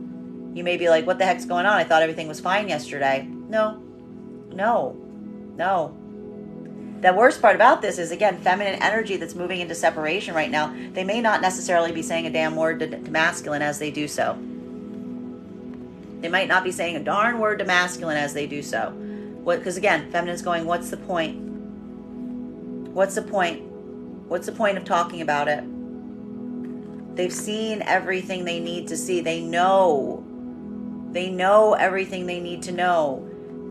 You may be like, what the heck's going on? I thought everything was fine yesterday. No. The worst part about this is, again, feminine energy that's moving into separation right now. They may not necessarily be saying a damn word to masculine as they do so. They might not be saying a darn word to masculine as they do so. Because again, feminine's going, what's the point? What's the point? What's the point of talking about it? They've seen everything they need to see. They know everything they need to know.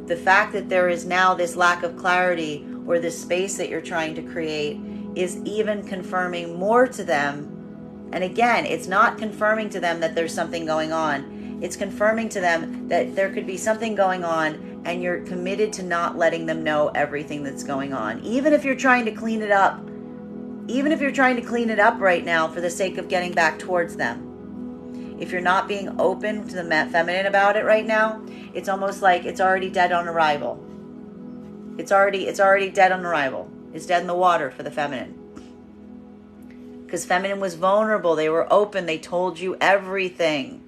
The fact that there is now this lack of clarity, or this space that you're trying to create, is even confirming more to them. And again, it's not confirming to them that there's something going on. It's confirming to them that there could be something going on, and you're committed to not letting them know everything that's going on. Even if you're trying to clean it up. Even if you're trying to clean it up right now for the sake of getting back towards them. If you're not being open to the feminine about it right now, it's almost like it's already dead on arrival. It's already dead on arrival. It's dead in the water for the feminine. Because feminine was vulnerable. They were open. They told you everything.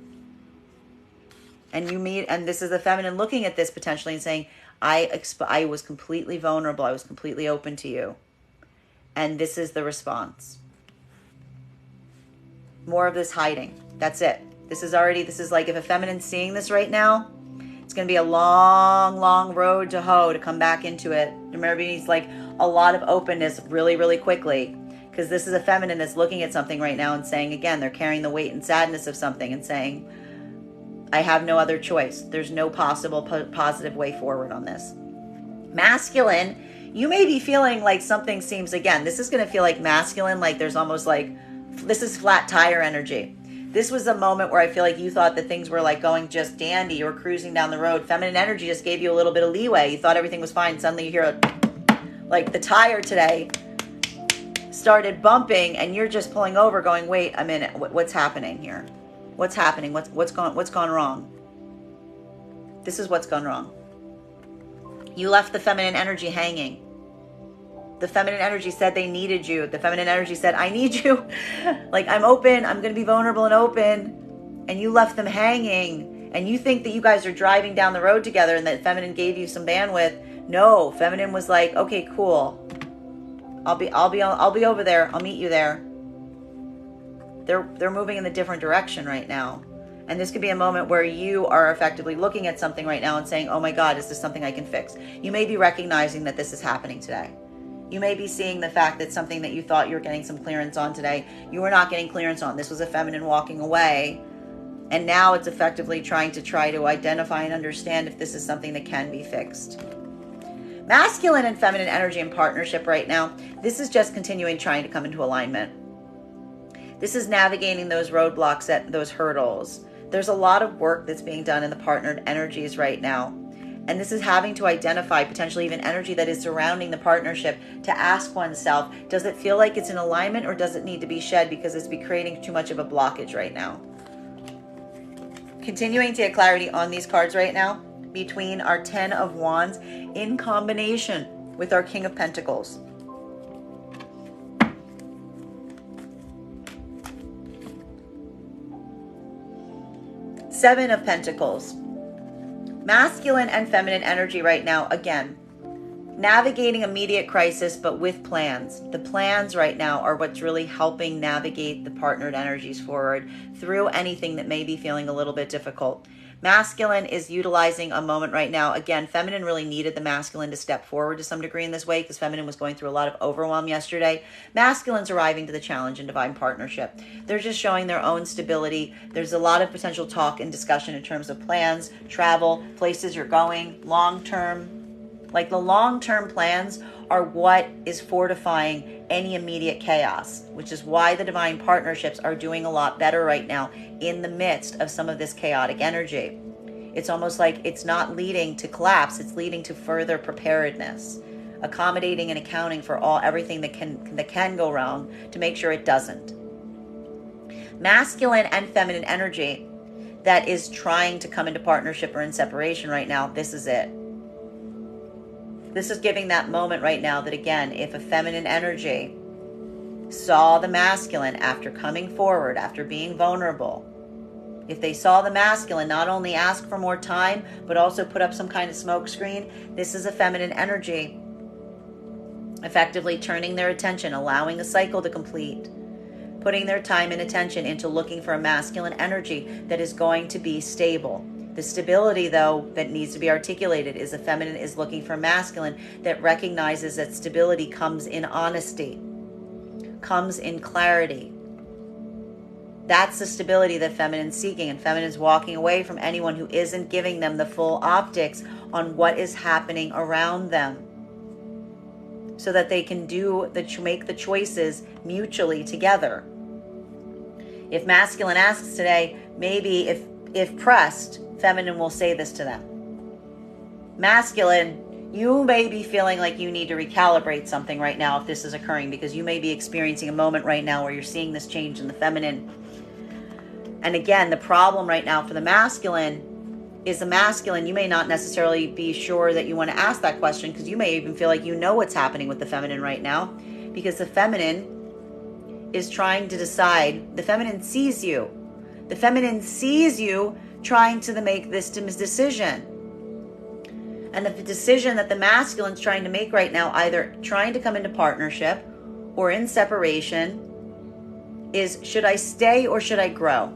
And this is the feminine looking at this potentially and saying, I was completely vulnerable. I was completely open to you. And this is the response. More of this hiding. That's it. This is like, if a feminine's seeing this right now, it's going to be a long, long road to hoe to come back into it. Remember, it needs like a lot of openness really, really quickly. Because this is a feminine that's looking at something right now and saying, again, they're carrying the weight and sadness of something and saying, I have no other choice. There's no possible positive way forward on this. Masculine, you may be feeling like something seems, again, this is going to feel like masculine, like there's almost like, this is flat tire energy. This was a moment where I feel like you thought that things were like going just dandy. You were cruising down the road. Feminine energy just gave you a little bit of leeway. You thought everything was fine. Suddenly you hear like the tire today started bumping, and you're just pulling over going, wait a minute, what's happening here? What's happening? What's gone wrong? This is what's gone wrong. You left the feminine energy hanging. The feminine energy said they needed you. The feminine energy said, I need you. Like, I'm open. I'm going to be vulnerable and open. And you left them hanging. And you think that you guys are driving down the road together and that feminine gave you some bandwidth. No, feminine was like, okay, cool. I'll be over there. I'll meet you there. They're moving in a different direction right now. And this could be a moment where you are effectively looking at something right now and saying, oh my God, is this something I can fix? You may be recognizing that this is happening today. You may be seeing the fact that something that you thought you were getting some clearance on today, you were not getting clearance on. This was a feminine walking away. And now it's effectively trying to identify and understand if this is something that can be fixed. Masculine and feminine energy in partnership right now, this is just continuing trying to come into alignment. This is navigating those roadblocks, those hurdles. There's a lot of work that's being done in the partnered energies right now. And this is having to identify potentially even energy that is surrounding the partnership to ask oneself, does it feel like it's in alignment, or does it need to be shed because it's creating too much of a blockage right now? Continuing to get clarity on these cards right now between our Ten of Wands in combination with our King of Pentacles. Seven of Pentacles. Masculine and feminine energy right now, again, navigating immediate crisis, but with plans. The plans right now are what's really helping navigate the partnered energies forward through anything that may be feeling a little bit difficult. Masculine is utilizing a moment right now. Again, feminine really needed the masculine to step forward to some degree in this way because feminine was going through a lot of overwhelm yesterday. Masculine's arriving to the challenge in divine partnership. They're just showing their own stability. There's a lot of potential talk and discussion in terms of plans, travel, places you're going, long-term. Like the long-term plans are what is fortifying any immediate chaos, which is why the divine partnerships are doing a lot better right now in the midst of some of this chaotic energy. It's almost like it's not leading to collapse, it's leading to further preparedness, accommodating and accounting for everything that can go wrong to make sure it doesn't. Masculine and feminine energy that is trying to come into partnership or in separation right now, this is it. This is giving that moment right now that, again, if a feminine energy saw the masculine after coming forward, after being vulnerable, if they saw the masculine not only ask for more time, but also put up some kind of smoke screen, this is a feminine energy effectively turning their attention, allowing a cycle to complete, putting their time and attention into looking for a masculine energy that is going to be stable. The stability, though, that needs to be articulated is the feminine is looking for masculine that recognizes that stability comes in honesty, comes in clarity. That's the stability that feminine's seeking, and feminine's walking away from anyone who isn't giving them the full optics on what is happening around them so that they can make the choices mutually together. If masculine asks today, maybe if pressed, feminine will say this to them. Masculine, you may be feeling like you need to recalibrate something right now if this is occurring, because you may be experiencing a moment right now where you're seeing this change in the feminine. And again, the problem right now for the masculine is the masculine, you may not necessarily be sure that you want to ask that question, because you may even feel like you know what's happening with the feminine right now, because the feminine is trying to decide. The feminine sees you. The feminine sees you trying to make this decision. And the decision that the masculine's trying to make right now, either trying to come into partnership or in separation, is should I stay or should I grow?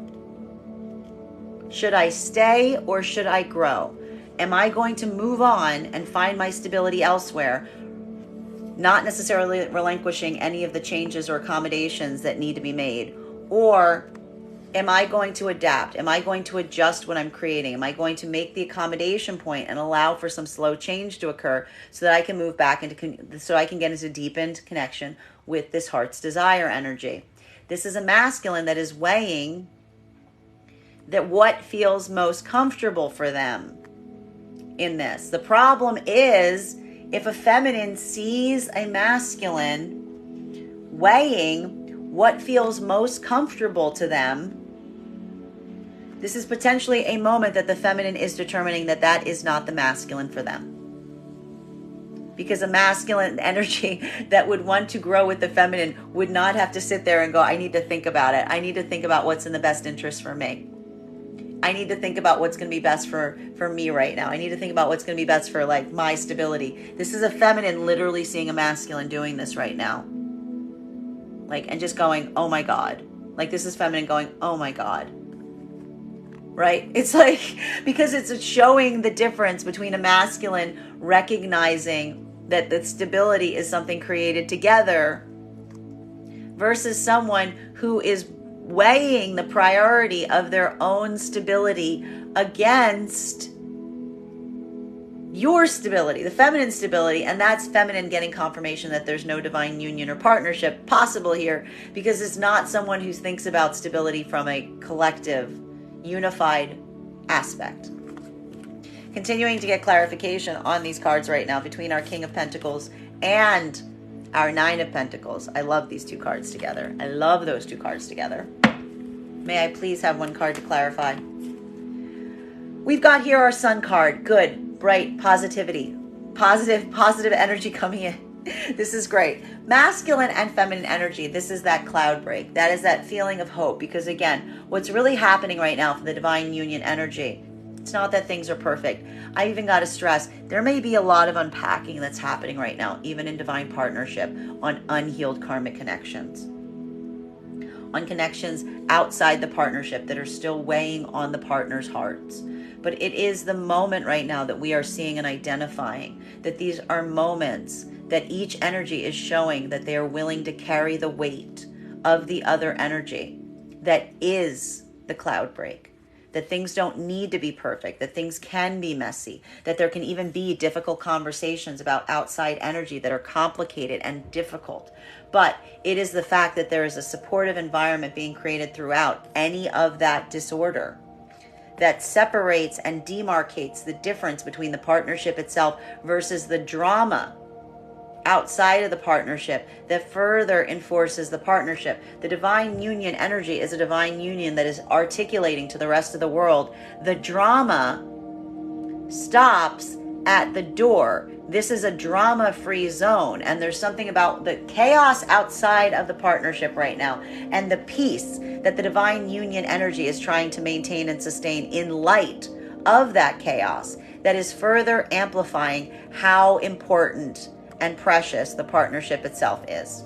Should I stay or should I grow? Am I going to move on and find my stability elsewhere, not necessarily relinquishing any of the changes or accommodations that need to be made? Or am I going to adapt? Am I going to adjust what I'm creating? Am I going to make the accommodation point and allow for some slow change to occur so that I can move back so I can get into deepened connection with this heart's desire energy? This is a masculine that is weighing that what feels most comfortable for them in this. The problem is if a feminine sees a masculine weighing what feels most comfortable to them, this is potentially a moment that the feminine is determining that that is not the masculine for them. Because a masculine energy that would want to grow with the feminine would not have to sit there and go, I need to think about it. I need to think about what's in the best interest for me. I need to think about what's going to be best for me right now. I need to think about what's going to be best for like my stability. This is a feminine literally seeing a masculine doing this right now. Like, and just going, oh my God. Like, this is feminine going, oh my God. Right? It's like, because it's showing the difference between a masculine recognizing that the stability is something created together versus someone who is weighing the priority of their own stability against your stability, the feminine stability. And that's feminine getting confirmation that there's no divine union or partnership possible here, because it's not someone who thinks about stability from a collective, unified aspect. Continuing to get clarification on these cards right now between our King of Pentacles and our Nine of Pentacles. I love these two cards together. I love those two cards together. May I please have one card to clarify? We've got here our Sun card. Good, bright, positivity. Positive energy coming in. This is great. Masculine and feminine energy. This is that cloud break. That is that feeling of hope. Because again, what's really happening right now for the divine union energy, it's not that things are perfect. I even got to stress, there may be a lot of unpacking that's happening right now, even in divine partnership, on unhealed karmic connections, on connections outside the partnership that are still weighing on the partner's hearts. But it is the moment right now that we are seeing and identifying that these are moments that each energy is showing that they are willing to carry the weight of the other energy that is the cloud break. That things don't need to be perfect, that things can be messy, that there can even be difficult conversations about outside energy that are complicated and difficult. But it is the fact that there is a supportive environment being created throughout any of that disorder that separates and demarcates the difference between the partnership itself versus the drama outside of the partnership that further enforces the partnership. The divine union energy is a divine union that is articulating to the rest of the world. The drama stops at the door. This is a drama-free zone, and there's something about the chaos outside of the partnership right now and the peace that the divine union energy is trying to maintain and sustain in light of that chaos that is further amplifying how important and precious the partnership itself is.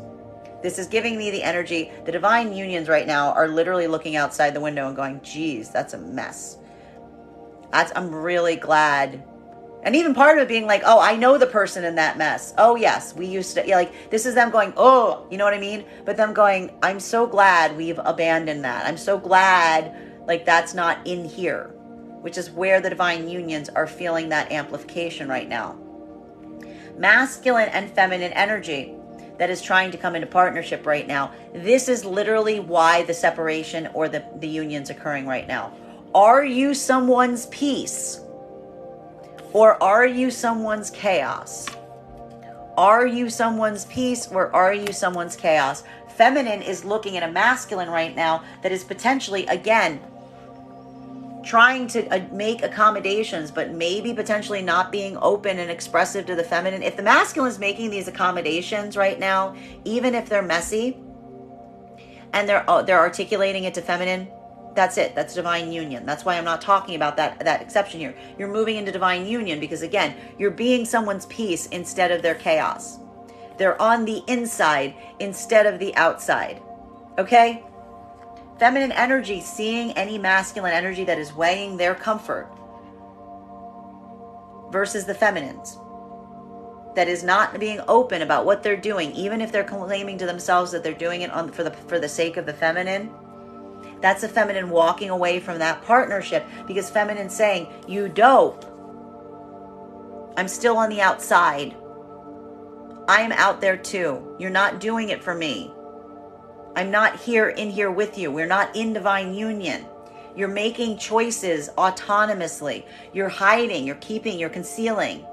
This is giving me the energy. The divine unions right now are literally looking outside the window and going, geez, that's a mess. I'm really glad. And even part of it being like, oh, I know the person in that mess. Oh, yes, we used to, like, this is them going, oh, you know what I mean? But them going, I'm so glad we've abandoned that. I'm so glad, like, that's not in here, which is where the divine unions are feeling that amplification right now. Masculine and feminine energy that is trying to come into partnership right now. This is literally why the separation or the union's occurring right now. Are you someone's peace? Or are you someone's chaos? Are you someone's peace or are you someone's chaos? Feminine is looking at a masculine right now that is potentially, again, trying to make accommodations, but maybe potentially not being open and expressive to the feminine. If the masculine is making these accommodations right now, even if they're messy, and they're articulating it to feminine, that's it. That's divine union. That's why I'm not talking about that exception here. You're moving into divine union because, again, you're being someone's peace instead of their chaos. They're on the inside instead of the outside. Okay? Feminine energy, seeing any masculine energy that is weighing their comfort versus the feminines that is not being open about what they're doing, even if they're claiming to themselves that they're doing it for the sake of the feminine. That's a feminine walking away from that partnership because feminine saying, you dope. I'm still on the outside. I am out there too. You're not doing it for me. I'm not in here with you. We're not in divine union. You're making choices autonomously. You're hiding, you're keeping, you're concealing.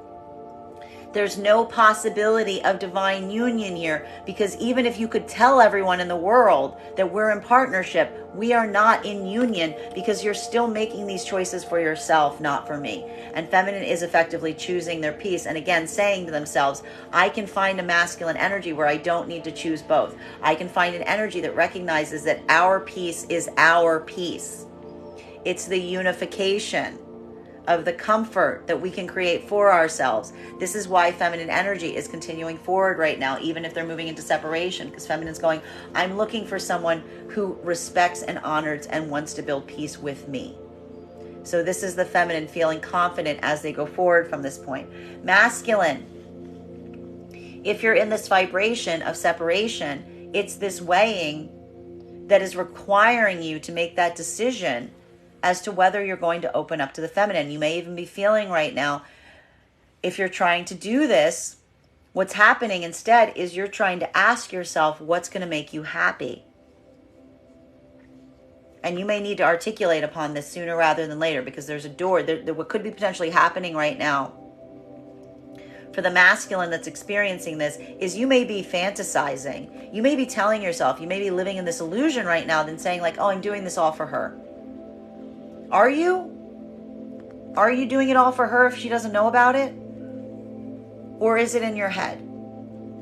There's no possibility of divine union here because even if you could tell everyone in the world that we're in partnership, we are not in union because you're still making these choices for yourself, not for me. And feminine is effectively choosing their peace and again saying to themselves, I can find a masculine energy where I don't need to choose both. I can find an energy that recognizes that our peace is our peace. It's the unification of the comfort that we can create for ourselves. This is why feminine energy is continuing forward right now, even if they're moving into separation, because feminine's going, I'm looking for someone who respects and honors and wants to build peace with me. So this is the feminine feeling confident as they go forward from this point. Masculine, if you're in this vibration of separation, it's this weighing that is requiring you to make that decision as to whether you're going to open up to the feminine. You may even be feeling right now, if you're trying to do this, what's happening instead is you're trying to ask yourself what's going to make you happy. And you may need to articulate upon this sooner rather than later because there's a door. What could be potentially happening right now for the masculine that's experiencing this is you may be fantasizing. You may be telling yourself, you may be living in this illusion right now than saying like, oh, I'm doing this all for her. Are you? Are you doing it all for her if she doesn't know about it? Or is it in your head?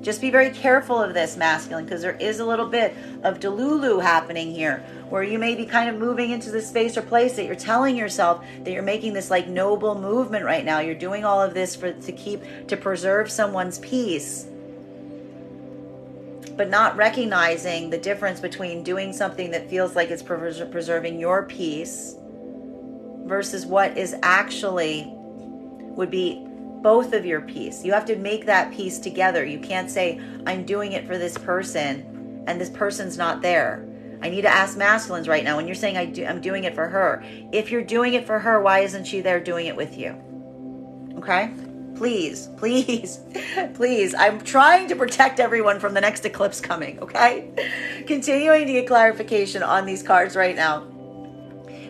Just be very careful of this, masculine, because there is a little bit of delulu happening here, where you may be kind of moving into this space or place that you're telling yourself that you're making this like noble movement right now. You're doing all of this to preserve someone's peace, but not recognizing the difference between doing something that feels like it's preserving your peace versus what is actually would be both of your peace. You have to make that peace together. You can't say, I'm doing it for this person and this person's not there. I need to ask masculines right now, when you're saying I'm doing it for her, if you're doing it for her, why isn't she there doing it with you? Okay? Please, please, please. I'm trying to protect everyone from the next eclipse coming, okay? Continuing to get clarification on these cards right now.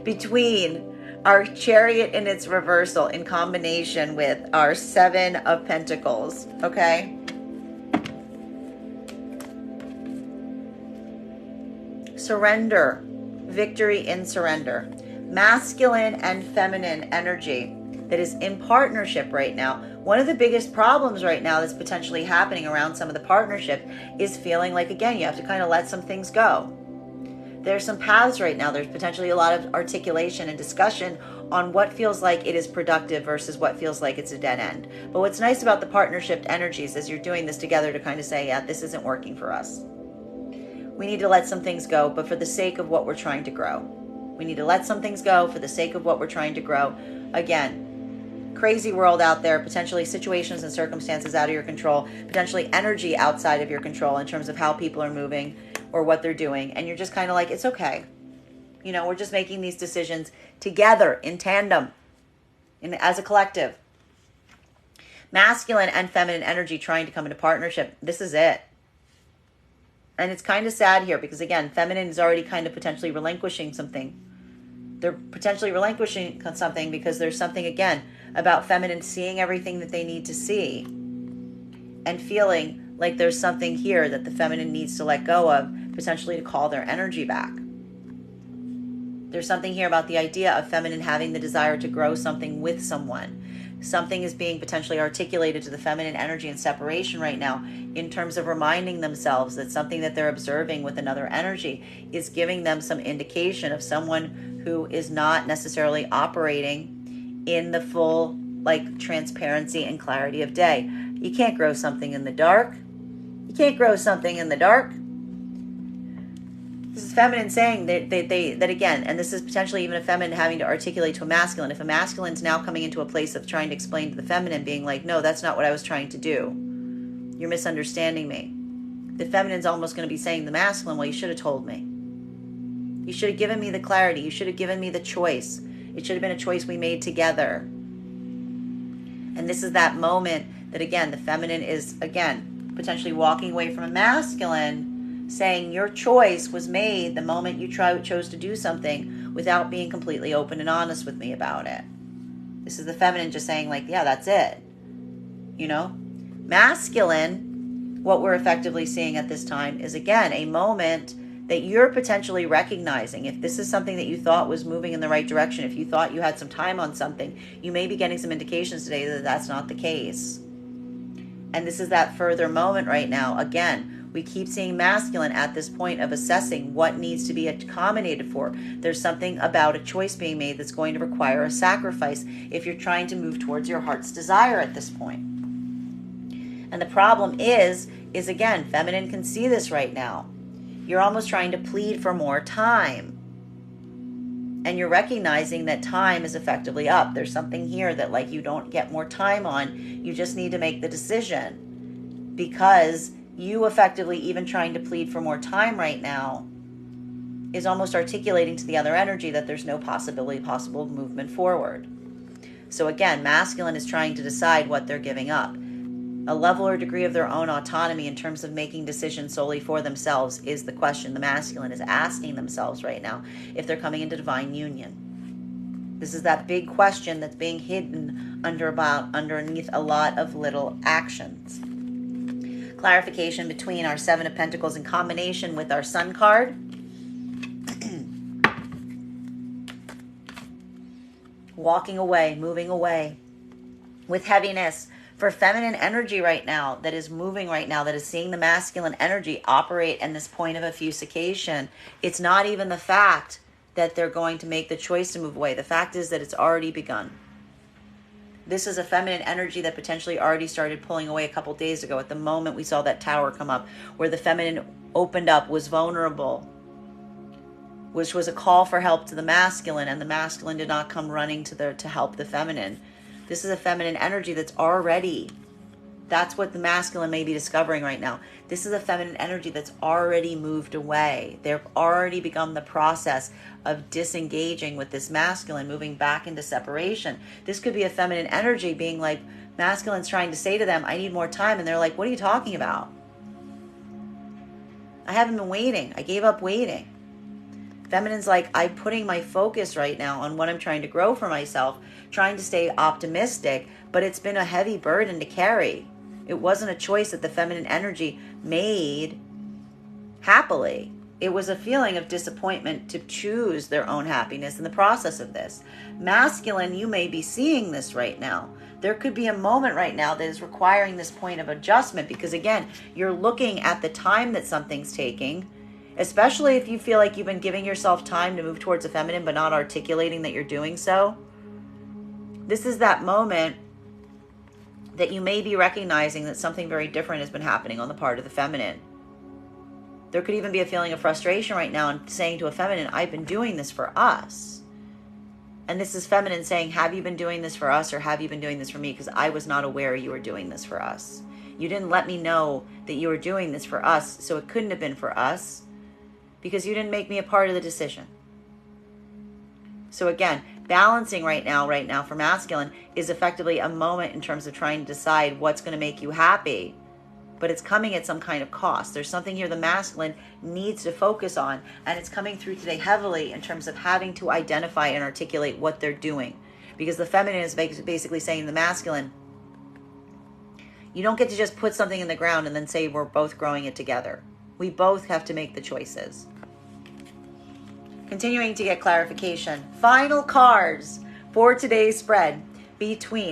Between our Chariot in its reversal in combination with our Seven of Pentacles, okay? Surrender, victory in surrender. Masculine and feminine energy that is in partnership right now. One of the biggest problems right now that's potentially happening around some of the partnership is feeling like, again, you have to kind of let some things go. There's some paths right now. There's potentially a lot of articulation and discussion on what feels like it is productive versus what feels like it's a dead end. But what's nice about the partnership energies is you're doing this together to kind of say, yeah, this isn't working for us. We need to let some things go, but for the sake of what we're trying to grow. We need to let some things go for the sake of what we're trying to grow. Again, crazy world out there, potentially situations and circumstances out of your control, potentially energy outside of your control in terms of how people are moving or what they're doing. And you're just kind of like, it's okay. You know, we're just making these decisions together, in tandem, as a collective. Masculine and feminine energy trying to come into partnership. This is it. And it's kind of sad here because, again, feminine is already kind of potentially relinquishing something. They're potentially relinquishing something because there's something, again, about feminine seeing everything that they need to see and feeling like there's something here that the feminine needs to let go of, potentially to call their energy back. There's something here about the idea of feminine having the desire to grow something with someone. Something is being potentially articulated to the feminine energy in separation right now in terms of reminding themselves that something that they're observing with another energy is giving them some indication of someone who is not necessarily operating in the full like transparency and clarity of day. You can't grow something in the dark. You can't grow something in the dark. This is feminine saying that again, and this is potentially even a feminine having to articulate to a masculine. If a masculine's now coming into a place of trying to explain to the feminine, being like, no, that's not what I was trying to do. You're misunderstanding me. The feminine's almost going to be saying to the masculine, well, you should have told me. You should have given me the clarity. You should have given me the choice. It should have been a choice we made together. And this is that moment that, again, the feminine is, again, potentially walking away from a masculine, saying your choice was made the moment you chose to do something without being completely open and honest with me about it. This is the feminine just saying like, yeah, that's it. You know? Masculine, what we're effectively seeing at this time is, again, a moment that you're potentially recognizing. If this is something that you thought was moving in the right direction, if you thought you had some time on something, you may be getting some indications today that that's not the case. And this is that further moment right now. Again, we keep seeing masculine at this point of assessing what needs to be accommodated for. There's something about a choice being made that's going to require a sacrifice if you're trying to move towards your heart's desire at this point. And the problem is again, feminine can see this right now. You're almost trying to plead for more time. And you're recognizing that time is effectively up. There's something here that like you don't get more time on. You just need to make the decision because you effectively even trying to plead for more time right now is almost articulating to the other energy that there's no possible movement forward. So again, masculine is trying to decide what they're giving up. A level or degree of their own autonomy in terms of making decisions solely for themselves is the question the masculine is asking themselves right now if they're coming into divine union. This is that big question that's being hidden underneath a lot of little actions. Clarification between our Seven of Pentacles in combination with our Sun card. Walking away, moving away with heaviness For feminine energy right now, that is moving right now, that is seeing the masculine energy operate in this point of effuscation, it's not even the fact that they're going to make the choice to move away. The fact is that it's already begun. This is a feminine energy that potentially already started pulling away a couple days ago. At the moment we saw that tower come up, where the feminine opened up, was vulnerable, which was a call for help to the masculine, and the masculine did not come running to help the feminine. This is a feminine energy that's already, that's what the masculine may be discovering right now. This is a feminine energy that's already moved away. They've already begun the process of disengaging with this masculine, moving back into separation. This could be a feminine energy being like, masculine's trying to say to them, I need more time. And they're like, what are you talking about? I haven't been waiting. I gave up waiting. Feminine's like, I'm putting my focus right now on what I'm trying to grow for myself, trying to stay optimistic, but it's been a heavy burden to carry. It wasn't a choice that the feminine energy made happily. It was a feeling of disappointment to choose their own happiness in the process of this. Masculine, you may be seeing this right now. There could be a moment right now that is requiring this point of adjustment, because again, you're looking at the time that something's taking, especially if you feel like you've been giving yourself time to move towards the feminine but not articulating that you're doing so. This is that moment that you may be recognizing that something very different has been happening on the part of the feminine. There could even be a feeling of frustration right now and saying to a feminine, I've been doing this for us. And this is feminine saying, have you been doing this for us, or have you been doing this for me? Because I was not aware you were doing this for us. You didn't let me know that you were doing this for us, so it couldn't have been for us because you didn't make me a part of the decision. So again, balancing right now for masculine is effectively a moment in terms of trying to decide what's going to make you happy, but it's coming at some kind of cost. There's something here the masculine needs to focus on, and it's coming through today heavily in terms of having to identify and articulate what they're doing, because the feminine is basically saying to the masculine, you don't get to just put something in the ground and then say we're both growing it together. We both have to make the choices. Continuing to get clarification. Final cards for today's spread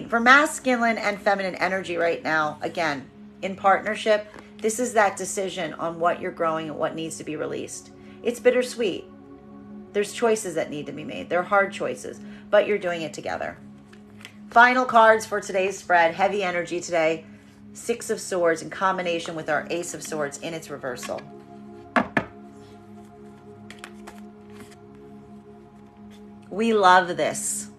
for masculine and feminine energy right now. Again, in partnership, this is that decision on what you're growing and what needs to be released. It's bittersweet. There's choices that need to be made. They're hard choices, but you're doing it together. Final cards for today's spread. Heavy energy today. 6 of Swords in combination with our Ace of Swords in its reversal. We love this.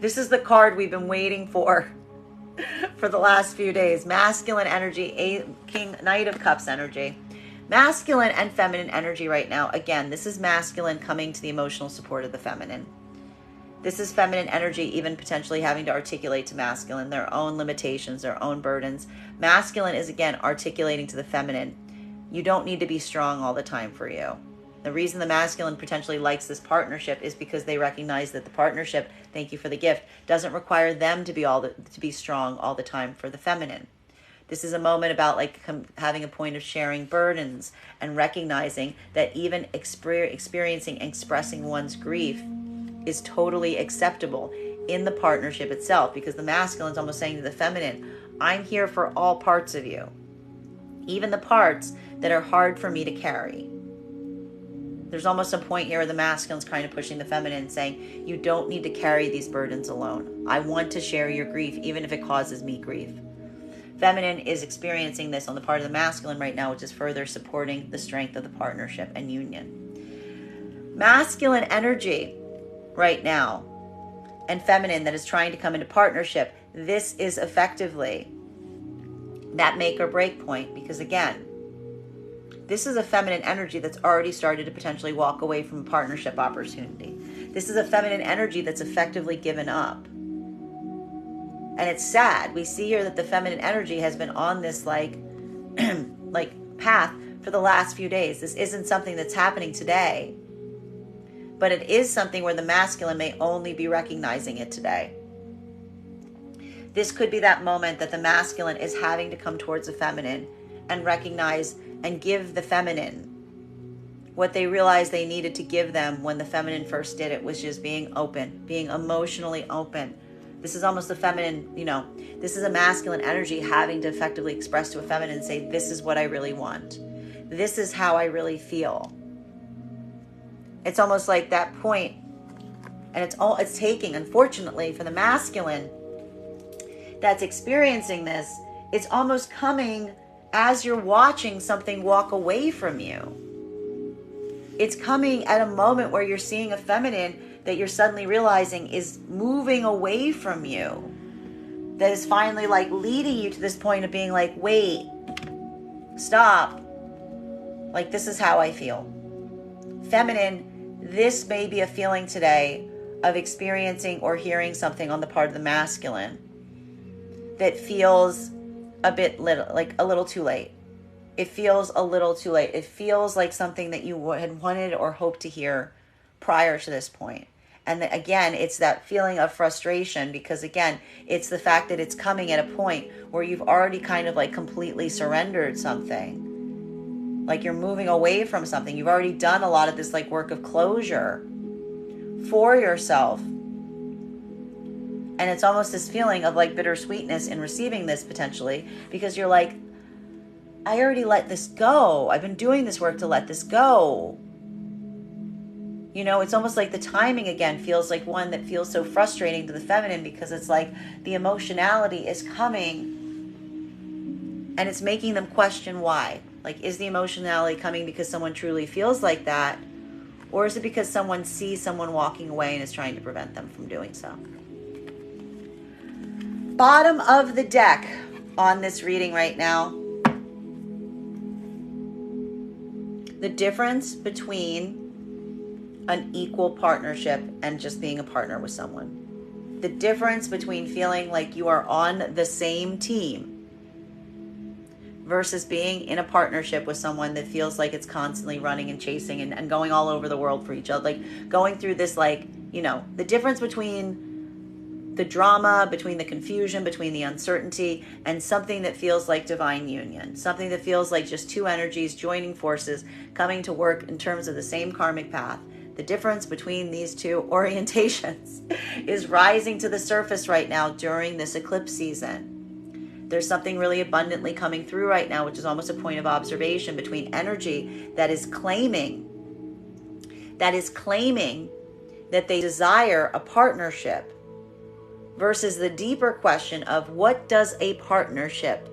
This is the card we've been waiting for the last few days. Masculine energy, Knight of Cups energy. Masculine and feminine energy right now. Again, this is masculine coming to the emotional support of the feminine. This is feminine energy even potentially having to articulate to masculine their own limitations, their own burdens. Masculine is, again, articulating to the feminine, you don't need to be strong all the time for you. The reason the masculine potentially likes this partnership is because they recognize that the partnership, thank you for the gift, doesn't require them to be strong all the time for the feminine. This is a moment about having a point of sharing burdens and recognizing that even experiencing and expressing one's grief is totally acceptable in the partnership itself, because the masculine is almost saying to the feminine, I'm here for all parts of you, even the parts that are hard for me to carry. There's almost a point here where the masculine's kind of pushing the feminine, saying, you don't need to carry these burdens alone. I want to share your grief, even if it causes me grief. Feminine is experiencing this on the part of the masculine right now, which is further supporting the strength of the partnership and union. Masculine energy right now and feminine that is trying to come into partnership, this is effectively that make or break point, because again, this is a feminine energy that's already started to potentially walk away from a partnership opportunity. This is a feminine energy that's effectively given up. And it's sad. We see here that the feminine energy has been on this path for the last few days. This isn't something that's happening today, but it is something where the masculine may only be recognizing it today. This could be that moment that the masculine is having to come towards the feminine and recognize and give the feminine what they realized they needed to give them when the feminine first did it, which is being open, being emotionally open, This is almost the feminine, this is a masculine energy having to effectively express to a feminine and say, this is what I really want. This is how I really feel. It's almost like that point, and it's taking, unfortunately, for the masculine that's experiencing this, it's almost coming as you're watching something walk away from you. It's coming at a moment where you're seeing a feminine that you're suddenly realizing is moving away from you. That is finally like leading you to this point of being like, wait, stop. Like, this is how I feel. Feminine, this may be a feeling today of experiencing or hearing something on the part of the masculine that feels a little too late. It feels a little too late. It feels like something that you had wanted or hoped to hear prior to this point. And again, it's that feeling of frustration because, again, it's the fact that it's coming at a point where you've already kind of like completely surrendered something. Like you're moving away from something. You've already done a lot of this like work of closure for yourself. And it's almost this feeling of like bittersweetness in receiving this potentially because you're like, I already let this go. I've been doing this work to let this go. It's almost like the timing again feels like one that feels so frustrating to the feminine because it's like the emotionality is coming and it's making them question why. Like, is the emotionality coming because someone truly feels like that? Or is it because someone sees someone walking away and is trying to prevent them from doing so? Bottom of the deck on this reading right now. The difference between an equal partnership and just being a partner with someone. The difference between feeling like you are on the same team versus being in a partnership with someone that feels like it's constantly running and chasing and going all over the world for each other. Like going through this, the difference between the drama, between the confusion, between the uncertainty, and something that feels like divine union. Something that feels like just two energies joining forces, coming to work in terms of the same karmic path. The difference between these two orientations is rising to the surface right now during this eclipse season. There's something really abundantly coming through right now, which is almost a point of observation between energy that is claiming that they desire a partnership versus the deeper question of what does a partnership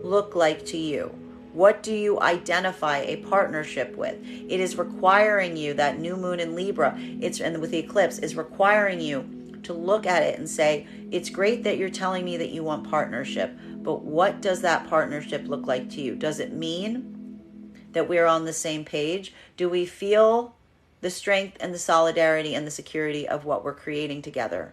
look like to you? What do you identify a partnership with? It is requiring you, that new moon in Libra, and with the eclipse, is requiring you to look at it and say, it's great that you're telling me that you want partnership, but what does that partnership look like to you? Does it mean that we're on the same page? Do we feel the strength and the solidarity and the security of what we're creating together?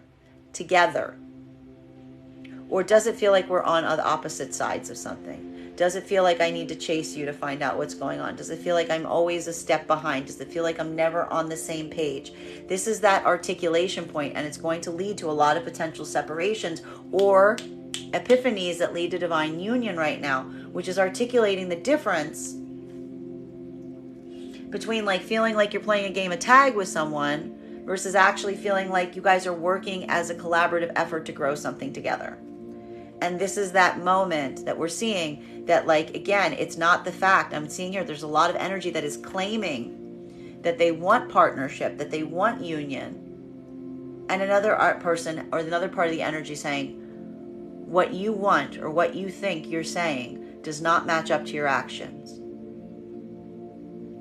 Or does it feel like we're on the opposite sides of something? Does it feel like I need to chase you to find out what's going on? Does it feel like I'm always a step behind? Does it feel like I'm never on the same page? This is that articulation point, and it's going to lead to a lot of potential separations or epiphanies that lead to divine union right now, which is articulating the difference between like feeling like you're playing a game of tag with someone versus actually feeling like you guys are working as a collaborative effort to grow something together. And this is that moment that we're seeing that, like, again, it's not the fact. I'm seeing here there's a lot of energy that is claiming that they want partnership, that they want union. And another person or another part of the energy saying, what you want or what you think you're saying does not match up to your actions.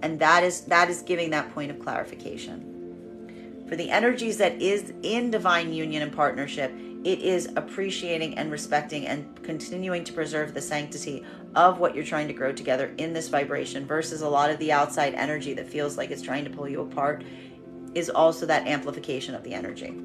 And that is giving that point of clarification. For the energies that is in divine union and partnership, it is appreciating and respecting and continuing to preserve the sanctity of what you're trying to grow together in this vibration versus a lot of the outside energy that feels like it's trying to pull you apart is also that amplification of the energy.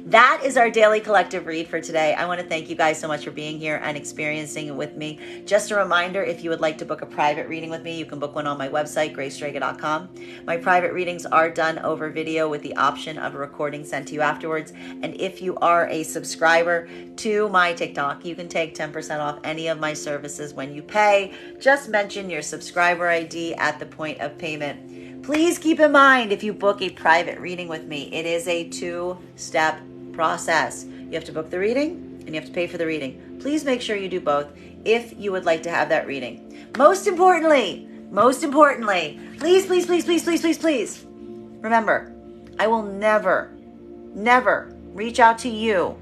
That is our daily collective read for today. I want to thank you guys so much for being here and experiencing it with me. Just a reminder, if you would like to book a private reading with me, you can book one on my website, gracedraga.com. My private readings are done over video with the option of a recording sent to you afterwards. And if you are a subscriber to my TikTok, you can take 10% off any of my services when you pay. Just mention your subscriber ID at the point of payment. Please keep in mind, if you book a private reading with me, it is a 2-step process. You have to book the reading and you have to pay for the reading. Please make sure you do both if you would like to have that reading. Most importantly, please, please, please, please, please, please, please, remember, I will never reach out to you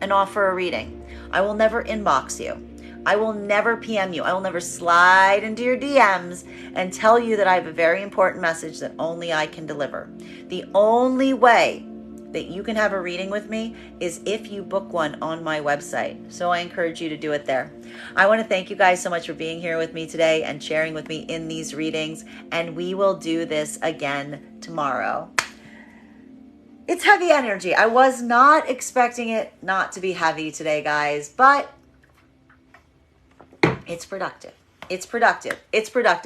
and offer a reading. I will never inbox you. I will never PM you. I will never slide into your DMs and tell you that I have a very important message that only I can deliver. The only way that you can have a reading with me is if you book one on my website. So I encourage you to do it there. I want to thank you guys so much for being here with me today and sharing with me in these readings. And we will do this again tomorrow. It's heavy energy. I was not expecting it not to be heavy today, guys, but it's productive. It's productive. It's productive.